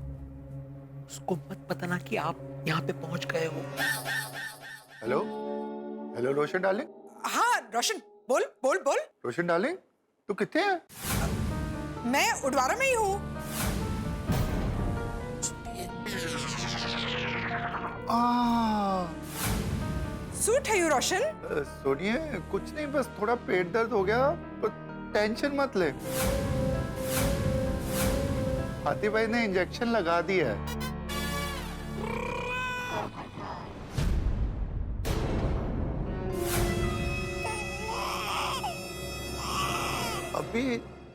उसको मत बताना कि आप यहाँ पे पहुंच गए हो। हेलो हेलो रोशन डार्लिंग। हाँ रोशन बोल बोल बोल। रोशन डार्लिंग तू कितने है? मैं उडवारा में ही हूँ। सूट है यू रोशन? सोनिया कुछ नहीं, बस थोड़ा पेट दर्द हो गया, तो टेंशन मत ले। हाथी भाई ने इंजेक्शन लगा दिया है। अभी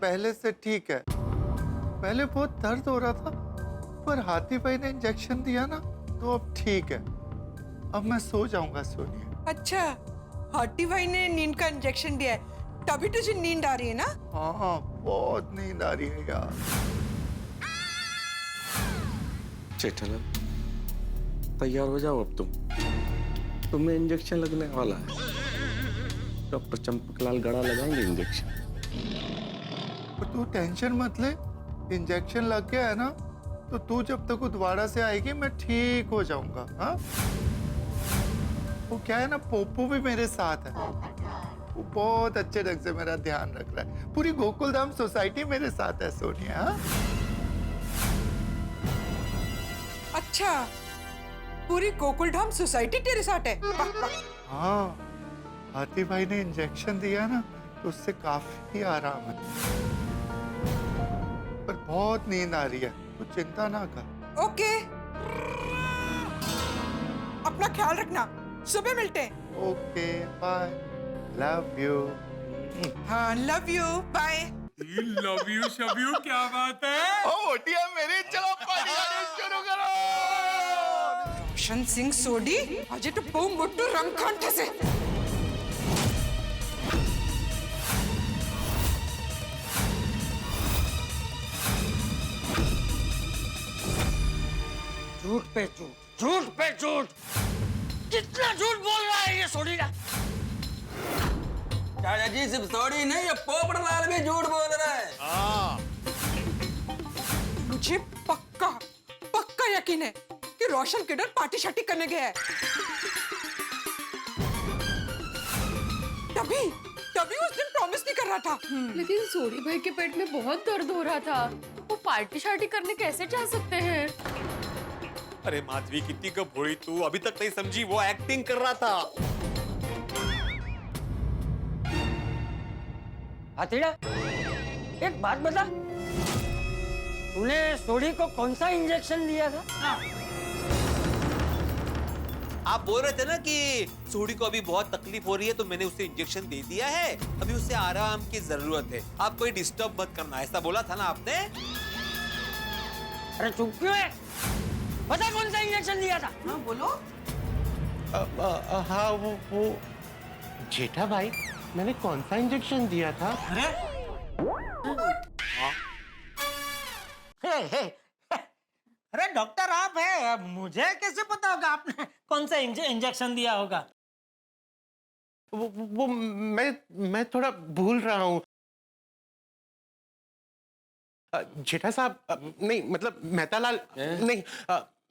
पहले से ठीक है, पहले बहुत दर्द हो रहा था, पर हाथी भाई ने इंजेक्शन दिया ना तो अब ठीक है। अब मैं सो जाऊंगा सोनिया। अच्छा, हाथी भाई ने नींद का इंजेक्शन दिया है, तभी तुझे नींद आ रही है ना? हाँ बहुत नींद आ रही है यार। जेठालाल तैयार हो जाओ अब तुम्हें इंजेक्शन लगने वाला है। डॉक्टर चंपकलाल गड़ा लगाएंगे इंजेक्शन। तू टेंशन मत ले, इंजेक्शन लग गया है ना तो तू जब तक उद्वाड़ा से आएगी मैं ठीक हो जाऊंगा। हाँ वो क्या है ना, पोपू भी मेरे साथ है, वो बहुत अच्छे ढंग से मेरा ध्यान रख रहा है। पूरी गोकुलधाम सोसाइटी मेरे साथ है सोनिया। हाँ? अच्छा, पूरी गोकुलधाम सोसाइटी तेरे साथ है? वाह, वाह। हाँ हाथी भाई ने इंजेक्शन दिया ना तो उससे काफी आराम है, पर बहुत नींद आ रही है, कुछ चिंता ना कर। ओके, अपना ख्याल रखना, सुबह मिलते हैं। Okay bye, love you. हाँ, love you, bye. Love you शव यू, क्या बात है? ओ मोटिया मेरी, चलो पार्टी शुरू करो। रोशन सिंह सोडी आज तो बहु मोटू रंगखंड से। झूठ पे झूठ, झूठ पे झूठ, कितना झूठ बोल रहा है ये सोडी का। चाचा जी सिर्फ सोडी नहीं, ये पोपटलाल भी झूठ बोल रहा है। मुझे पक्का पक्का यकीन है कि रोशन किडर पार्टी शार्टी करने गया है। तभी तभी उस दिन प्रॉमिस नहीं कर रहा था। लेकिन सोडी भाई के पेट में बहुत दर्द हो रहा था, वो पार्टी शार्टी करने कैसे जा सकते हैं? अरे माधवी, कितनी कब भोली तू, अभी तक नहीं समझी? वो एक्टिंग कर रहा था। हाथीड़ा, एक बात बता, तूने सोडी को कौन सा इंजेक्शन दिया था? आप बोल रहे थे ना कि सोडी को अभी बहुत तकलीफ हो रही है, तो मैंने उसे इंजेक्शन दे दिया है, अभी उसे आराम की जरूरत है, आप कोई डिस्टर्ब मत करना, ऐसा बोला था ना आपने? अरे चुप क्यों है? बता कौन सा इंजेक्शन दिया था? हाँ बोलो। हाँ वो जेठा भाई, मैंने कौन सा इंजेक्शन दिया था? अरे डॉक्टर आप है, मुझे कैसे पता होगा आपने कौन सा इंजेक्शन दिया होगा? वो मैं थोड़ा भूल रहा हूँ। जेठा साहब, नहीं मतलब मेहतालाल, नहीं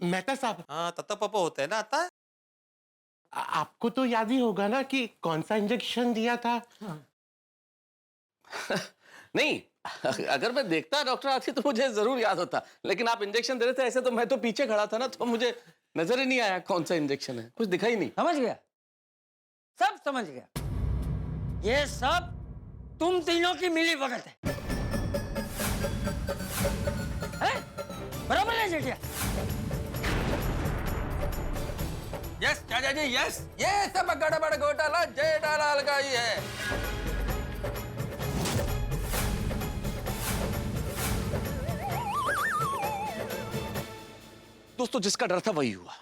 मेहता साहब। हाँ, तत्ता पापा होता है ना आता। आपको तो याद ही होगा ना कि कौन सा इंजेक्शन दिया था? नहीं, अगर मैं देखता डॉक्टर आती तो मुझे जरूर याद होता, लेकिन आप इंजेक्शन दे रहे थे ऐसे, तो मैं तो पीछे खड़ा था ना, तो मुझे नजर ही नहीं आया कौन सा इंजेक्शन है, कुछ दिखा ही नहीं। समझ गया, सब समझ गया। ये सब तुम तीनों की मिली भगत है? बराबर है जेठिया? यस चाचा जी यस, ये सब गड़बड़ घोटाला जेठालाल का ही है। दोस्तों, जिसका डर था वही हुआ।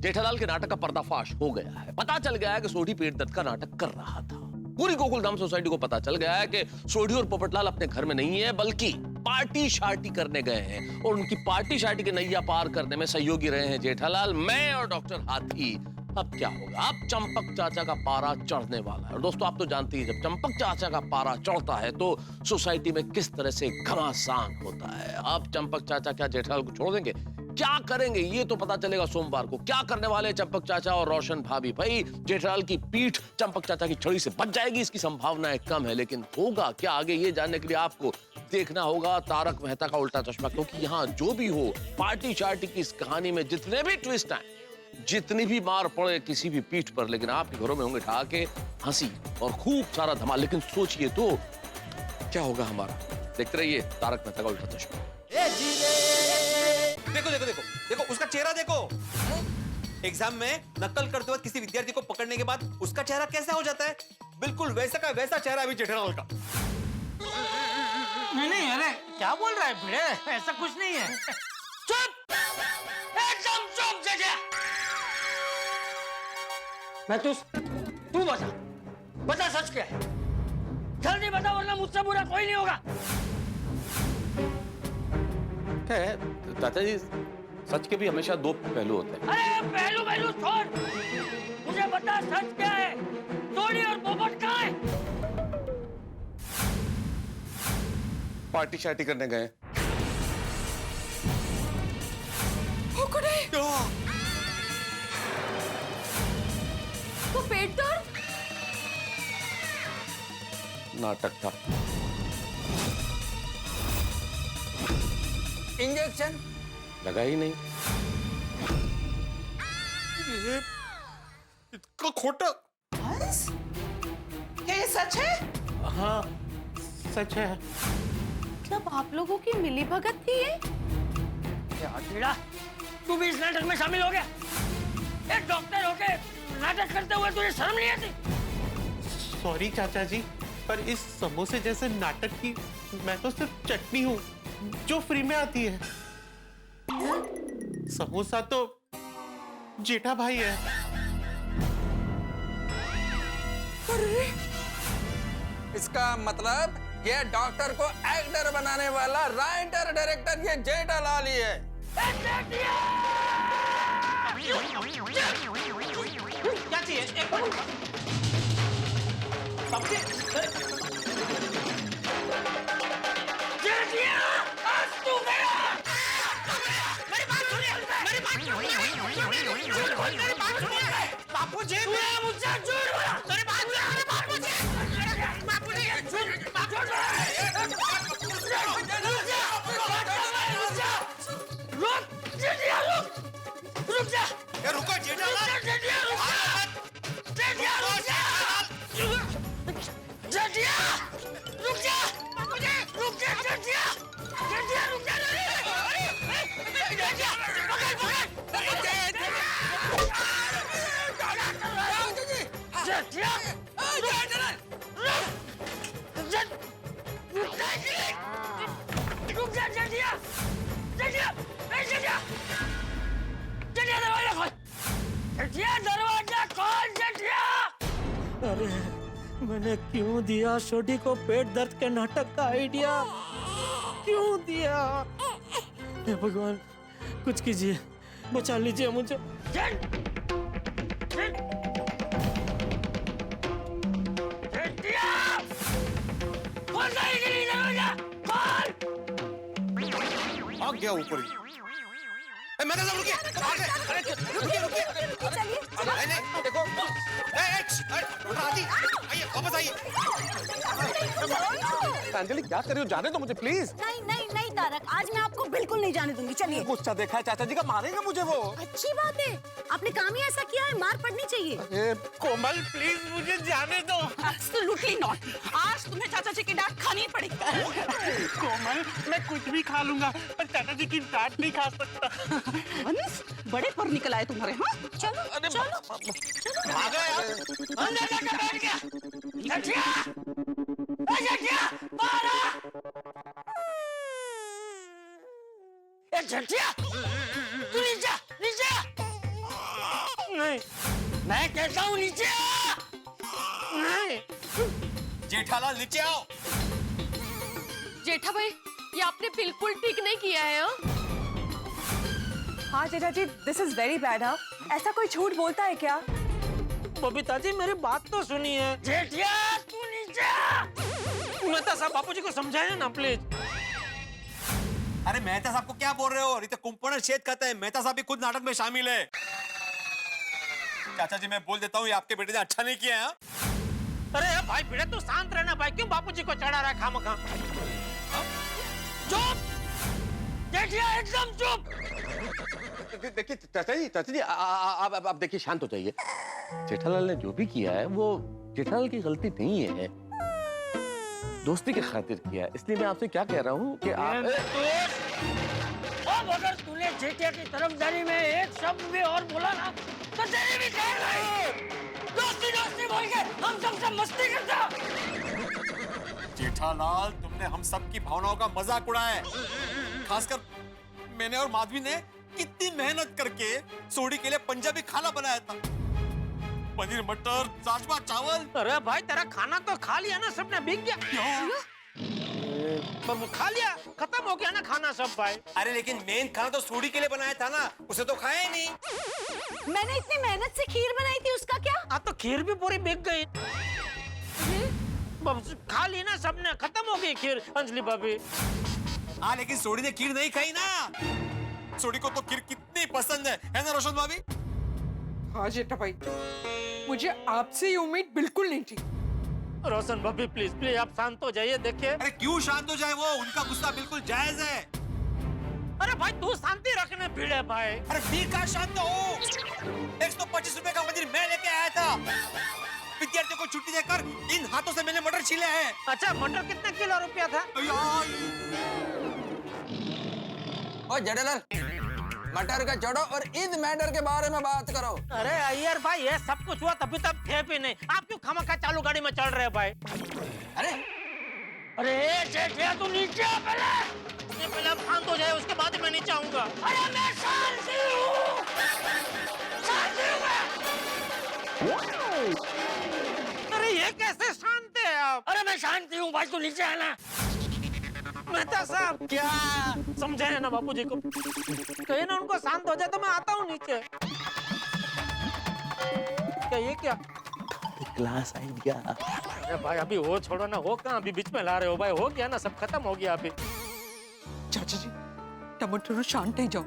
जेठालाल के नाटक का पर्दाफाश हो गया है। पता चल गया है कि सोडी पेट दर्द का नाटक कर रहा था। पूरी गोकुलधाम सोसाइटी को पता चल गया है कि सोडी और पोपटलाल अपने घर में नहीं है, बल्कि पार्टी शार्टी करने गए हैं, और उनकी पार्टी शार्टी के नैया पार करने में सहयोगी रहे हैं जेठालाल, मैं और डॉक्टर हाथी। अब क्या होगा? अब चंपक चाचा का पारा चढ़ने वाला है। और दोस्तों, आप तो जानते हैं, जब चंपक चाचा का पारा चढ़ता है तो सोसाइटी में किस तरह से घमासान होता है। अब चंपक चाचा क्या जेठालाल को छोड़ देंगे? क्या करेंगे ये तो पता चलेगा सोमवार को। क्या करने वाले चंपक चाचा और रोशन भाभी? भाई, जेठालाल की पीठ चंपक चाचा की छड़ी से बच जाएगी, इसकी संभावनाएं कम है, लेकिन होगा क्या आगे, ये जानने के लिए आपको देखना होगा तारक मेहता का उल्टा चश्मा, क्योंकि यहाँ जो भी हो, पार्टी शार्टी की इस कहानी में जितने भी ट्विस्ट आए, जितनी भी मार पड़े किसी भी पीठ पर, लेकिन आपके घरों में होंगे ढाके, हंसी और खूब सारा धमाल। लेकिन सोचिए तो क्या होगा हमारा। देखते रहिए तारक मेहता का उल्टा चश्मा। देखो देखो देखो देखो, उसका चेहरा देखो। एग्जाम में नकल करते वक्त किसी विद्यार्थी को पकड़ने के बाद उसका चेहरा कैसा हो जाता है? बिल्कुल वैसा का वैसा चेहरा अभी जेठालाल का। नहीं, अरे क्या बोल रहा है भिड़े? ऐसा कुछ नहीं है। चुप, एकदम चुप जेठिया। मैं तू बता सच क्या है? जल्दी बता, वरना मुझसे बुरा कोई नहीं होगा। चाचा जी, सच के भी हमेशा दो पहलू होते हैं। अरे पहलू छोड़, मुझे बता सच क्या है? सोडी और पोपट कहाँ है? पार्टी शार्टी करने गए। वो पेट दर्द? नाटक था। इंजेक्शन लगा ही नहीं। ये इतना खोटा। क्या ये सच है? हाँ सच है। मतलब मतलब आप लोगों की मिली भगत थी ये? कीड़ा, तू भी इस नाटक में शामिल हो गया? एक डॉक्टर होके नाटक करते हुए तुझे शर्म नहीं आती? सॉरी चाचा जी, पर इस समोसे जैसे नाटक की मैं तो सिर्फ चटनी हूँ जो फ्री में आती है। समोसा तो जेठा भाई है। इसका मतलब ये डॉक्टर को एक्टर बनाने वाला राइटर डायरेक्टर ये जेठालाल ही है। क्या चाहिए? एक मिनट। रुको जेठालाल। अरे मैंने क्यों दिया छोटी को पेट दर्द के नाटक का आइडिया? क्यों दिया? हे भगवान, कुछ कीजिए, बचा लीजिए मुझे। भाग गया ऊपर ही। मैंने सब रुकिए, नहीं देखो, आइए वापस आइए। अंजलि क्या कर रही हो? जाने दो मुझे प्लीज। नहीं नहीं नहीं तारक, आज मैं आपको बिल्कुल नहीं जाने दूंगी। चलिए। गुस्सा देखा है चाचा जी का, मारेंगे मुझे वो। अच्छी बात है, आपने काम ही ऐसा किया है, मार पड़नी चाहिए। अरे कोमल प्लीज मुझे जाने दो। Absolutely not. आज तुम्हें चाचा जी की डांट खानी पड़ेगी। कोमल मैं कुछ भी खा लूंगा पर चाचा जी की डांट नहीं खा सकता। वंश, बड़े पर निकल आए तुम्हारे। हाँ चलो चलो भागा यार। अंदर जाकर बैठ गया। जटिया, जटिया, तू नीचे नीचे। नहीं, मैं कहता हूँ नीचे आ। नहीं। जेठालाल नीचे आओ। जेठा भाई, ये आपने बिल्कुल ठीक नहीं किया है। हाँ जेठा जी, दिस इज वेरी बैड। हाँ, ऐसा कोई झूठ बोलता है क्या? बबीता जी मेरी बात तो सुनिए। जेठिया तू नीचे आ। मेहता साहब बापूजी को समझाइए ना प्लीज। अरे मेहता साहब को क्या बोल रहे हो? तो कुंपण छेद कहते हैं। मेहता साहब भी खुद नाटक में शामिल है। चाचा जी मैं बोल देता हूँ, ये आपके बेटे ने अच्छा नहीं किया है। अरे भाई बेटा तू शांत रहना भाई, क्यों बापूजी को चढ़ा रहा है खामखा? चुप, जेठिया एकदम चुप। देखिए चाचा जी आप देखिए, शांत हो जाइए। जेठालाल ने जो भी किया है वो जेठालाल की गलती नहीं है, दोस्ती की खातिर किया है। इसलिए मैं आपसे क्या कह रहा हूँ कि आप अब अगर तूने जेठिया की तरफदारी में एक शब्द भी और बोला ना तो तेरी भी खैर नहीं। दोस्ती दोस्ती बोल के हम सबसे मस्ती करता। जेठालाल तुमने हम सब की भावनाओं का मजाक उड़ाया है। खासकर मैंने और माधवी ने कितनी मेहनत करके सोडी के लिए पंजाबी खाना बनाया था, पनीर मटर राजमा चावल। अरे भाई तेरा खाना तो खा लिया ना, सबने बिक गया। पर वो खा लिया, खत्म हो गया ना खाना सब भाई। अरे लेकिन मेन खाना तो सोडी के लिए बनाया था ना, उसे तो खाया ही नहीं। मैंने इतनी मेहनत से खीर बनाई थी, उसका क्या? तो खीर भी पूरी बिक गई। खा ली ना सबने, खत्म हो गई खीर अंजलि भाभी। हाँ लेकिन सोडी ने खीर नहीं खाई ना। सोडी को तो खीर कितनी पसंद है ना रोशन भाभी? हाँ जेठा भाई, मुझे आपसे ये उम्मीद बिल्कुल नहीं थी। रोशन भाभी प्लीज प्लीज आप शांत हो जाइए। देखिए अरे क्यों शांत हो जाए, वो उनका गुस्सा बिल्कुल जायज है। अरे भाई तू शांति रखने भिड़े भाई। अरे भी का शांत हो। 125 रुपए का मंदिर मैं लेके आया था, विद्यार्थियों को छुट्टी देकर इन हाथों से मैंने मटर छीले हैं। अच्छा मटर कितने किलो रुपया था? ओ जेठालाल, मटर का छोड़ो और ईद मैटर के बारे में बात करो। अरे अय्यर भाई, ये सब कुछ हुआ तभी तब थे भी नहीं, आप क्यों खामखा चालू गाड़ी में चल रहे हो भाई? अरे अरे जेठिया तू नीचे आ पहले अब शांत हो जाए, उसके बाद मैं नीचे आऊंगा। अरे मैं शांति हूँ, शांति हूँ मैं। अरे ये कैसे शांत है आप? अरे मैं शांति हूँ भाई, तू नीचे आना। मेहता साहब क्या समझाए ना बापूजी को, कहीं ना उनको शांत हो जाए तो मैं आता हूँ नीचे। क्या ये क्या क्लास आइडिया? अरे भाई अभी वो छोड़ो ना, वो कहाँ अभी बीच में ला रहे हो भाई? हो गया ना, सब खत्म हो गया अभी। चाचा जी टमाटर शांत ही जाओ,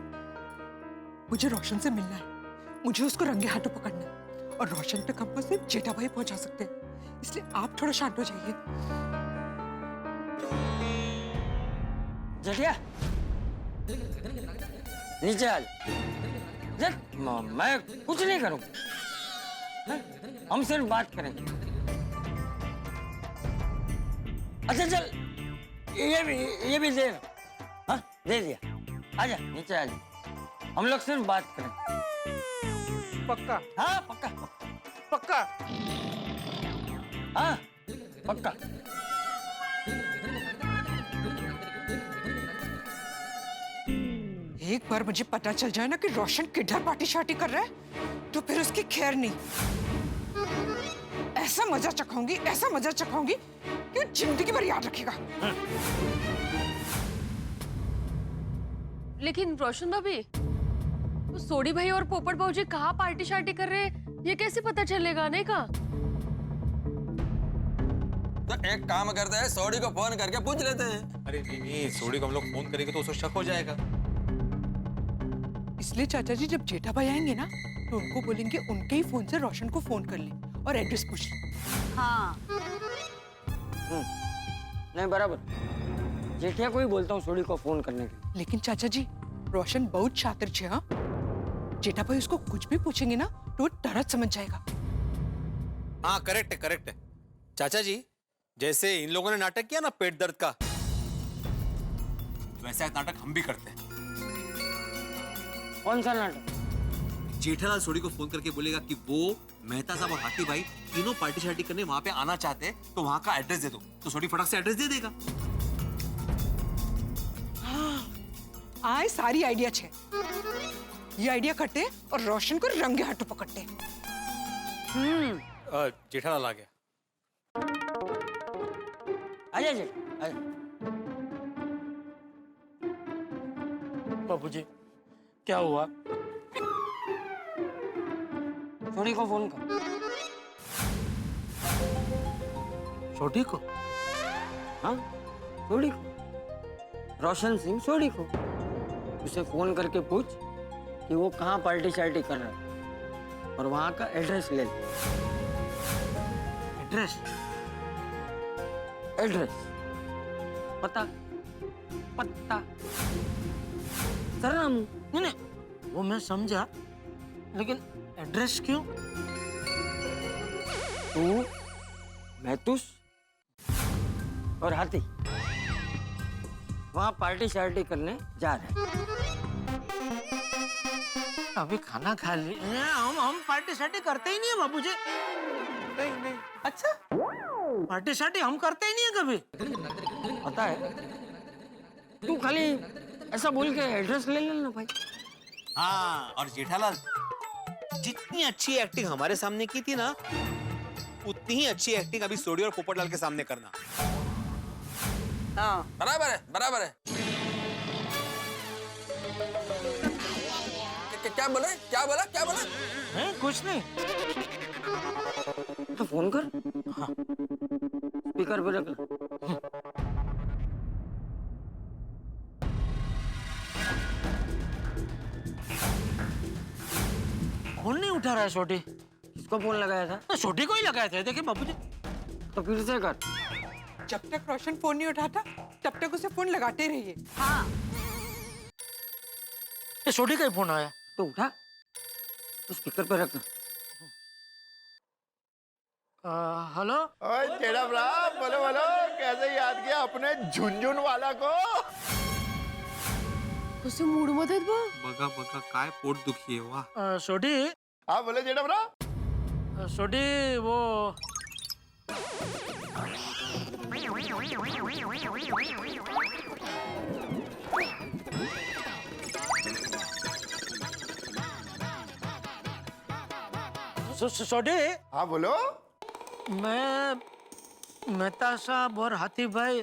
मुझे रोशन से मिलना है, मुझे उसको रंगे हाथों पकड़ना है और रोशन तक हमको सिर्फ जेठा भाई पहुंचा सकते हैं, इसलिए आप थोड़ा शांत हो जाइए। जेठिया नीचे आ जा। मैं कुछ नहीं करूंगा, हम सिर्फ बात करेंगे। अच्छा चल, ये भी दे। हाँ दे दिया, आजा नीचे आजा, हम लोग सिर्फ बात करें। पक्का? हाँ पक्का पक्का? हाँ पक्का। एक बार मुझे पता चल जाए ना कि रोशन किधर पार्टी शार्टी कर रहा है तो फिर उसकी खैर नहीं। ऐसा मजा चखाऊंगी कि जिंदगी भर याद रखेगा। लेकिन रोशन भाभी, वो सोडी भाई और पोपट भाजी कहाँ पार्टी शार्टी कर रहे हैं, ये कैसे पता चलेगा? नहीं कहा तो एक काम करते हैं, सोडी को फोन करके पूछ लेते हैं। अरे नहीं, सोडी को हम लोग फोन करेंगे तो उसको शक हो जाएगा। इसलिए चाचा जी जब जेठा भाई आएंगे ना तो उनको बोलेंगे उनके ही फोन से रोशन को फोन कर ले और एड्रेस पूछ ले। हाँ नहीं बराबर, जेठिया को ही बोलता हूँ सोडी को फोन करने के। लेकिन चाचा जी रोशन बहुत शातिर छे। हाँ जेठा भाई उसको कुछ भी पूछेंगे ना तो वो तरत समझ जाएगा। हाँ करेक्ट है चाचा जी, जैसे इन लोगों ने नाटक किया ना पेट दर्द का, वैसा नाटक हम भी करते हैं। कौन सा नाटक? जेठालाल सोडी को फोन करके बोलेगा कि वो मेहता साहब और हाथी भाई तीनों पार्टी शार्टी करने वहां पे आना चाहते हैं, तो वहां का एड्रेस दे दो, तो सोडी फटाक से एड्रेस दे देगा। आए सारी आइडिया छे, ये आइडिया करते और रोशन को रंगे हाथों पकड़ते। जेठालाल आ गया। आजा जी आजा। बापूजी क्या हुआ? सोडी को फोन कर। छोटी को? हाँ सोडी को, रोशन सिंह सोडी को। उसे फोन करके पूछ कि वो कहाँ पार्टी शार्टी कर रहा है और वहां का एड्रेस ले ले। एड्रेस? एड्रेस पता सरनामू। नहीं वो मैं समझा, लेकिन एड्रेस क्यों? तू, महतूस और हाथी वहां पार्टी शार्टी करने जा रहे हैं। अभी खाना खा लिए हम पार्टी शार्टी करते ही नहीं है बाबूजी। नहीं। अच्छा पार्टी शार्टी हम करते ही नहीं है कभी। पता है, तू खाली ऐसा बोल के एड्रेस ले लेना भाई। हाँ, और जेठालाल जितनी अच्छी एक्टिंग हमारे सामने की थी ना, उतनी ही अच्छी एक्टिंग अभी सोडी और पोपटलाल के सामने करना। हाँ बराबर है। क्या बोला? नहीं कुछ नहीं। तो फोन कर। हाँ स्पीकर पे रख। फोन नहीं उठा रहा है छोटी। किसको फोन लगाया था? तो छोटी को ही लगाए थे। देखिए बाबूजी। तो फिर से कर। जब तक रोशन फोन नहीं उठाता तब तक उसे फोन लगाते रहिए। हाँ ये छोटी का ही फोन आया। तो उठा, तो स्पीकर पे रखना। हेलो। ओए जेड़ा ब्रा, बोलो बोलो, कैसे याद किया अपने झुंझुन वाला को? उससे मूड मदद बा। बघा बघा काय पोट दुखी आहे वा. सोडी। हाँ बोले जेड़ा ब्रा। सोडी वो सोडी। हाँ बोलो। मैं मेहता साहब और हाथी भाई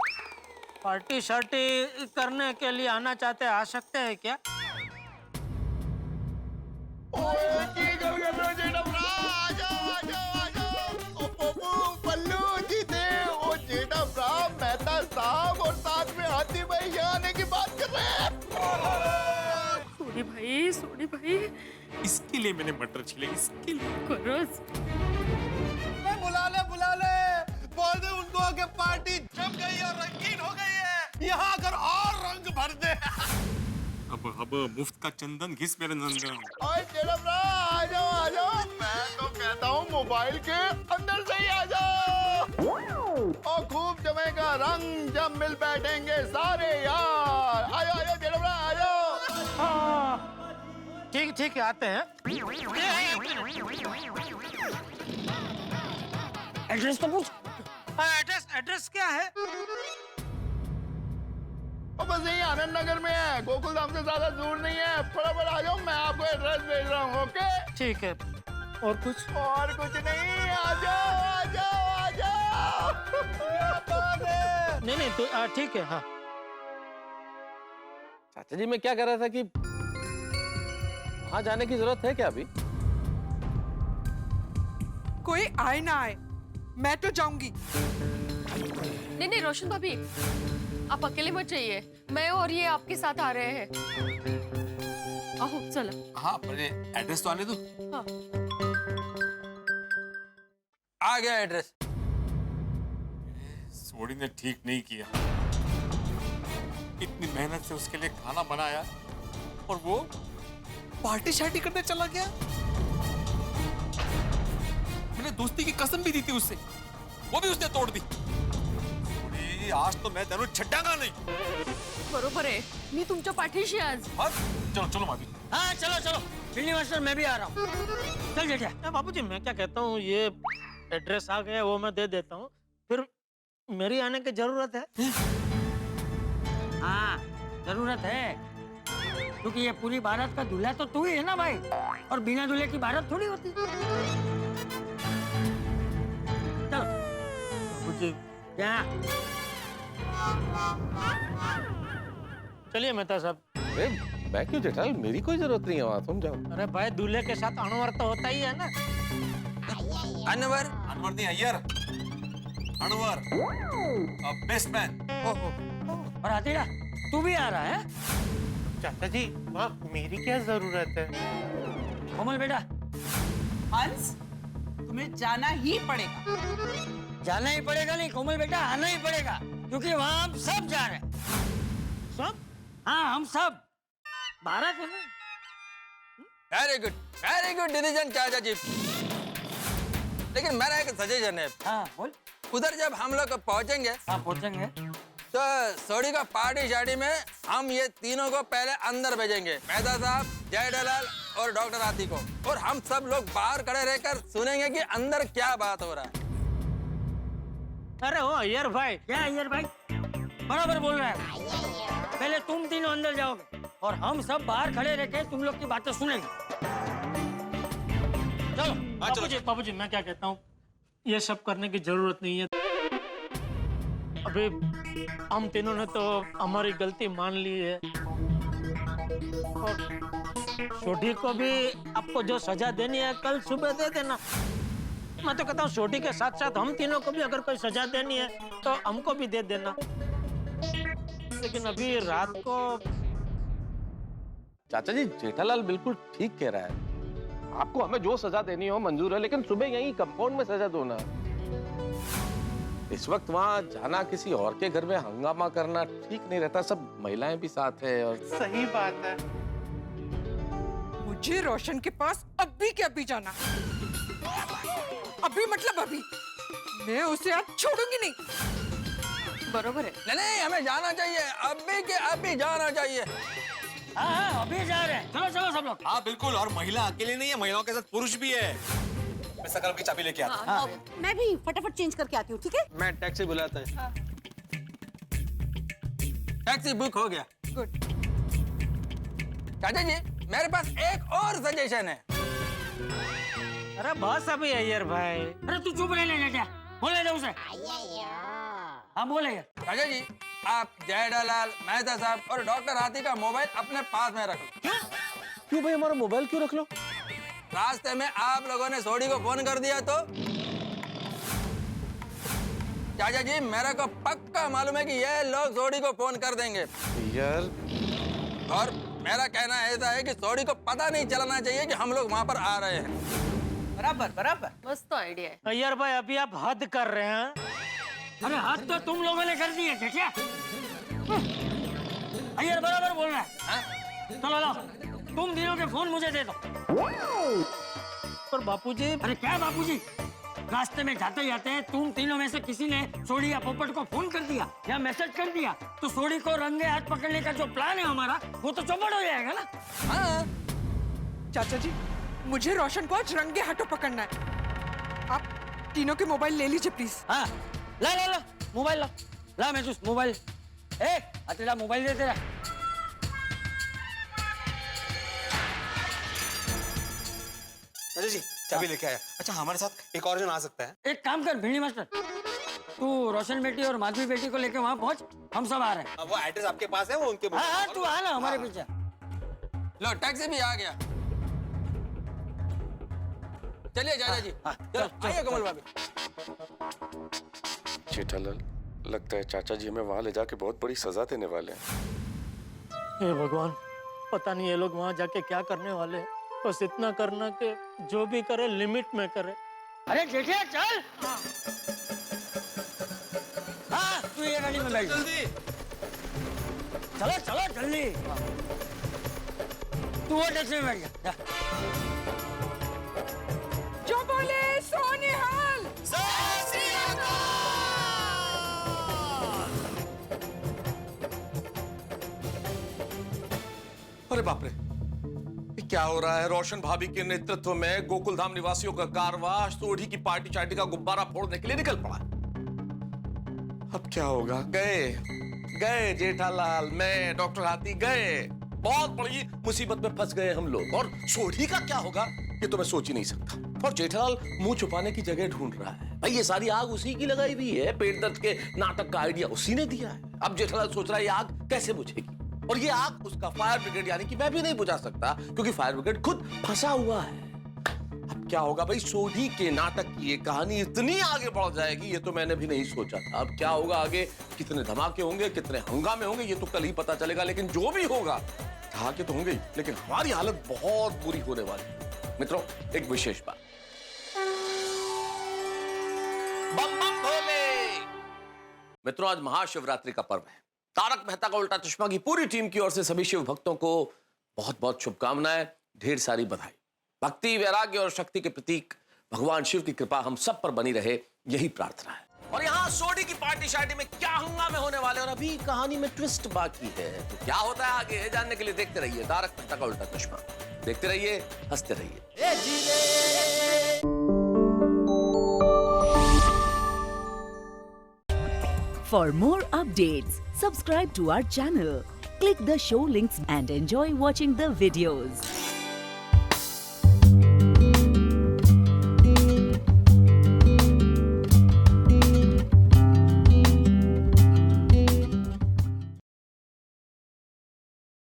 पार्टी शार्टी करने के लिए आना चाहते हैं, आ सकते हैं क्या? ओए की गल कर रहे हो जेड़ा ब्रा? आ जाओ आ जाओ आ जाओ। ओ पप्पू पल्लू जीते ओ जेड़ा ब्रा, मेहता साहब और साथ में हाथी भाई यहाँ आने की बात कर रहे हैं। सोडी भाई इसके लिए मैंने मटर छिले, इसके लिए. करो। बुला ले बोल दे उनको कि पार्टी जम गई और रंगीन हो गई है, यहाँ आकर और रंग भर दे. अब मुफ्त का चंदन घिस मेरे नंदन. ओए जेड़ा ब्रा, आ जाओ मैं तो कहता हूँ मोबाइल के अंदर से ही आ जाओ और खूब जमेगा रंग जब मिल बैठेंगे सारे यार. आ जाओ जेड़ा ब्रा, आ जाओ. ठीक है, आते हैं। एड्रेस तो पूछ। एड्रेस क्या है? बस यही आनंद नगर में है, गोकुल धाम से ज्यादा दूर नहीं है. फटाफट आ जाओ, मैं आपको एड्रेस भेज रहा हूँ. ओके ठीक है। और कुछ? और कुछ नहीं. आ जाओ. नहीं तो ठीक है. हाँ चाचा जी मैं क्या कह रहा था कि वहां जाने की जरूरत है क्या अभी? कोई आए ना आए, मैं तो जाऊंगी। नहीं रोशन भाभी, आप अकेले मत जाइए, मैं और ये आपके साथ आ रहे हैं. आओ चलो. हाँ पर एड्रेस तो आने दो. हाँ. आ गया एड्रेस. सोडी ने ठीक नहीं किया. इतनी मेहनत से उसके लिए खाना बनाया और वो पार्टी शार्टी करने चला गया. मैंने दोस्ती की कसम भी दी थी उससे, वो भी उसने तोड़ दी. सोडी, आज तो मैं तेनू छड्डांगा नहीं. बरोबर आहे, मी तुमच्या पाठीशी आज. चलो चलो माधवी. हाँ चलो बिल्ली मास्टर, मैं भी आ रहा हूँ. चल जेठा. बाबूजी मैं क्या कहता हूँ, ये एड्रेस आ गया वो मैं दे देता हूँ, फिर मेरी आने की जरूरत है. हाँ जरूरत है, क्योंकि ये पूरी भारत का दूल्हा तो तू ही है ना भाई, और बिना दूल्हे की भारत थोड़ी होती. चलो बाबूजी क्या? चलिए मेहता साहब. अरे मैं क्यों जेठालाल, मेरी कोई जरूरत नहीं है वहां, तुम जाओ. अरे भाई दूल्हे के साथ अनवर तो होता ही है ना. अनवर नहीं अय्यर, अनवर बेस्ट मैन. और आतिरा तू भी आ रहा है? चाचा जी वहाँ मेरी क्या जरूरत है? कोमल बेटा. हंस, तुम्हें जाना ही पड़ेगा. जाना ही पड़ेगा नहीं कोमल बेटा, आना ही पड़ेगा, क्योंकि वहाँ हम सब जा रहे हैं. सब? हाँ हम सब. भारत है ना. वेरी गुड डिसीजन चाचा जी. लेकिन मेरा एक सजेशन है. हाँ बोल. उधर जब हम लोग पहुंचेंगे, हाँ पहुंचेंगे, तो सोडी का पार्टी शार्टी में हम ये तीनों को पहले अंदर भेजेंगे, मेहता साहब, जय दलाल और डॉक्टर हाथी को, और हम सब लोग बाहर खड़े रहकर सुनेंगे कि अंदर क्या बात हो रहा है. अरे ओ अय्यर भाई. क्या अय्यर भाई? बराबर बोल रहा है. पहले तुम तीनों अंदर जाओगे और हम सब बाहर खड़े रह के तुम लोग की बातें सुनेंगे. चलो. बाबूजी मैं क्या कहता हूँ, ये सब करने की जरूरत नहीं है. अभी हम तीनों ने तो हमारी गलती मान ली है, और छोटी को भी आपको जो सजा देनी है कल सुबह दे देना. मैं तो कहता हूँ छोटी के साथ साथ हम तीनों को भी अगर कोई सजा देनी है तो हमको भी दे देना. लेकिन अभी रात को. चाचा जी जेठालाल बिल्कुल ठीक कह रहा है. आपको हमें जो सजा देनी हो मंजूर है, लेकिन सुबह यहीं कंपाउंड में सजा दो ना. इस वक्त वहाँ जाना, किसी और के घर में हंगामा करना ठीक नहीं रहता. सब महिलाएं भी साथ है. और सही बात है. मुझे रोशन के पास अभी के अभी जाना. अभी मतलब अभी. मैं उसे आज छोड़ूंगी नहीं। बरोबर है। नहीं नहीं, हमें जाना चाहिए, अभी के अभी जाना चाहिए। हाँ अभी जा रहे हैं, चलो चलो सब लोग। हाँ बिल्कुल, और महिला अकेले नहीं है, महिलाओं के साथ पुरुष भी है। मैं सकल की चाबी लेके आता हूँ। मैं भी फटाफट चेंज करके आती हूँ, ठीक है? मैं टैक्सी बुलाता है। टैक्सी बुक हो गया। गुड। चाचा जी, मेरे पास एक और सजेशन है। अरे बस अभी अय्यर भाई। अरे तू चुप रह ले क्या, बोले दे उसे। हाँ बोले। चाचा जी, आप जयडालाल, मेहता साहब और डॉक्टर हाथी का मोबाइल अपने पास में रख लो। क्यों भाई, हमारा मोबाइल क्यों रख लो? रास्ते में आप लोगों ने सोडी को फोन कर दिया तो? चाचा जी, मेरे को पक्का मालूम है कि ये लोग सोडी को फोन कर देंगे यार। और मेरा कहना ऐसा है कि सोडी को पता नहीं चलना चाहिए कि हम लोग वहाँ पर आ रहे हैं। बराबर बराबर। मस्त आइडिया है। अय्यर भाई अभी आप हद कर रहे हैं। अरे हद तो तुम लोगों ने कर दी है क्या? अय्यर बराबर बोल रहा है। चलो लो, तुम तीनों के फोन मुझे दे दो। पर बापूजी। अरे क्या बापूजी, रास्ते में जाते जाते तुम तीनों में से किसी ने सोडी या पोपट को फोन कर दिया या मैसेज कर दिया तो सोडी को रंगे हाथ पकड़ने का जो प्लान है हमारा वो तो चौपट हो जाएगा ना। हाँ। चाचा जी, मुझे रोशन को आज रंगे हाथों पकड़ना है। आप तीनों के मोबाइल ले लीजिए प्लीज। हाँ ला ला ला मोबाइल ला। ला मैं तुझ मोबाइल। ए तेरा मोबाइल दे तेरा। चाचा जी, चाबी लेके आया। अच्छा, हमारे साथ एक और जन आ सकता है। एक काम कर भिंडी मास्टर, तू रोशन बेटी और माधवी बेटी को लेके वहाँ पहुँच, हम सब आ रहे हैं। वो एड्रेस आपके पास है, वो उनके पास। हाँ तू आ ना हमारे पीछे। लो टैक्सी भी आ गया। चलिए चाचा जी, चलो आइए कमल भाभी। जेठालाल, लगता है चाचा जी हमें वहाँ ले जाके बहुत बड़ी सजा देने वाले हैं। हे भगवान, पता नहीं ये लोग वहाँ जाके क्या करने वाले हैं। बस इतना करना कि जो भी करे लिमिट में करे। अरे जेठिया चल। हाँ तू ये गाड़ी में बैठ जल्दी। चलो चलो जल्दी। तू वो टैक्सी में बैठ जा। जो बोले सो निहाल। अरे बाप रे, ये क्या हो रहा है? रोशन भाभी के नेतृत्व में गोकुलधाम निवासियों का कारवां सोढ़ी की पार्टी चार्टी का गुब्बारा फोड़ने के लिए निकल पड़ा। अब क्या होगा? गए जेठालाल, मैं, डॉक्टर हाथी गए। बहुत बड़ी मुसीबत में फंस गए हम लोग। और सोढ़ी का क्या होगा ये तो मैं सोच ही नहीं सकता। और जेठालाल मुंह छुपाने की जगह ढूंढ रहा है। भाई ये सारी आग उसी की लगाई हुई है। पेट दर्द के नाटक का आइडिया उसी ने दिया है। अब जेठालाल सोच रहा है ये आग कैसे बुझेगी, और ये आग उसका फायर ब्रिगेड यानी कि मैं भी नहीं बुझा सकता क्योंकि फायर ब्रिगेड खुद फंसा हुआ है। अब क्या होगा भाई? सोढ़ी के नाटक की ये कहानी इतनी आगे बढ़ जाएगी ये तो मैंने भी नहीं सोचा था। अब क्या होगा आगे? कितने धमाके होंगे, कितने हंगामे होंगे ये तो कल ही पता चलेगा। लेकिन जो भी होगा, धमाके तो होंगे ही, लेकिन हमारी हालत बहुत बुरी होने वाली है। मित्रों, एक विशेष बात, बम बम भोले। मित्रों, आज महाशिवरात्रि का पर्व है। तारक मेहता का उल्टा चश्मा की पूरी टीम की ओर से सभी शिव भक्तों को बहुत बहुत शुभकामनाएं, ढेर सारी बधाई। भक्ति, वैराग्य और शक्ति के प्रतीक भगवान शिव की कृपा हम सब पर बनी रहे, यही प्रार्थना है। और यहाँ सोढ़ी की पार्टी शार्टी में क्या हंगामे होने वाले, और अभी कहानी में ट्विस्ट बाकी है। तो क्या होता है आगे जानने के लिए देखते रहिए तारक मेहता का उल्टा चश्मा। देखते रहिए, हंसते रहिए। For more updates, subscribe to our channel, click the show links and enjoy watching the videos.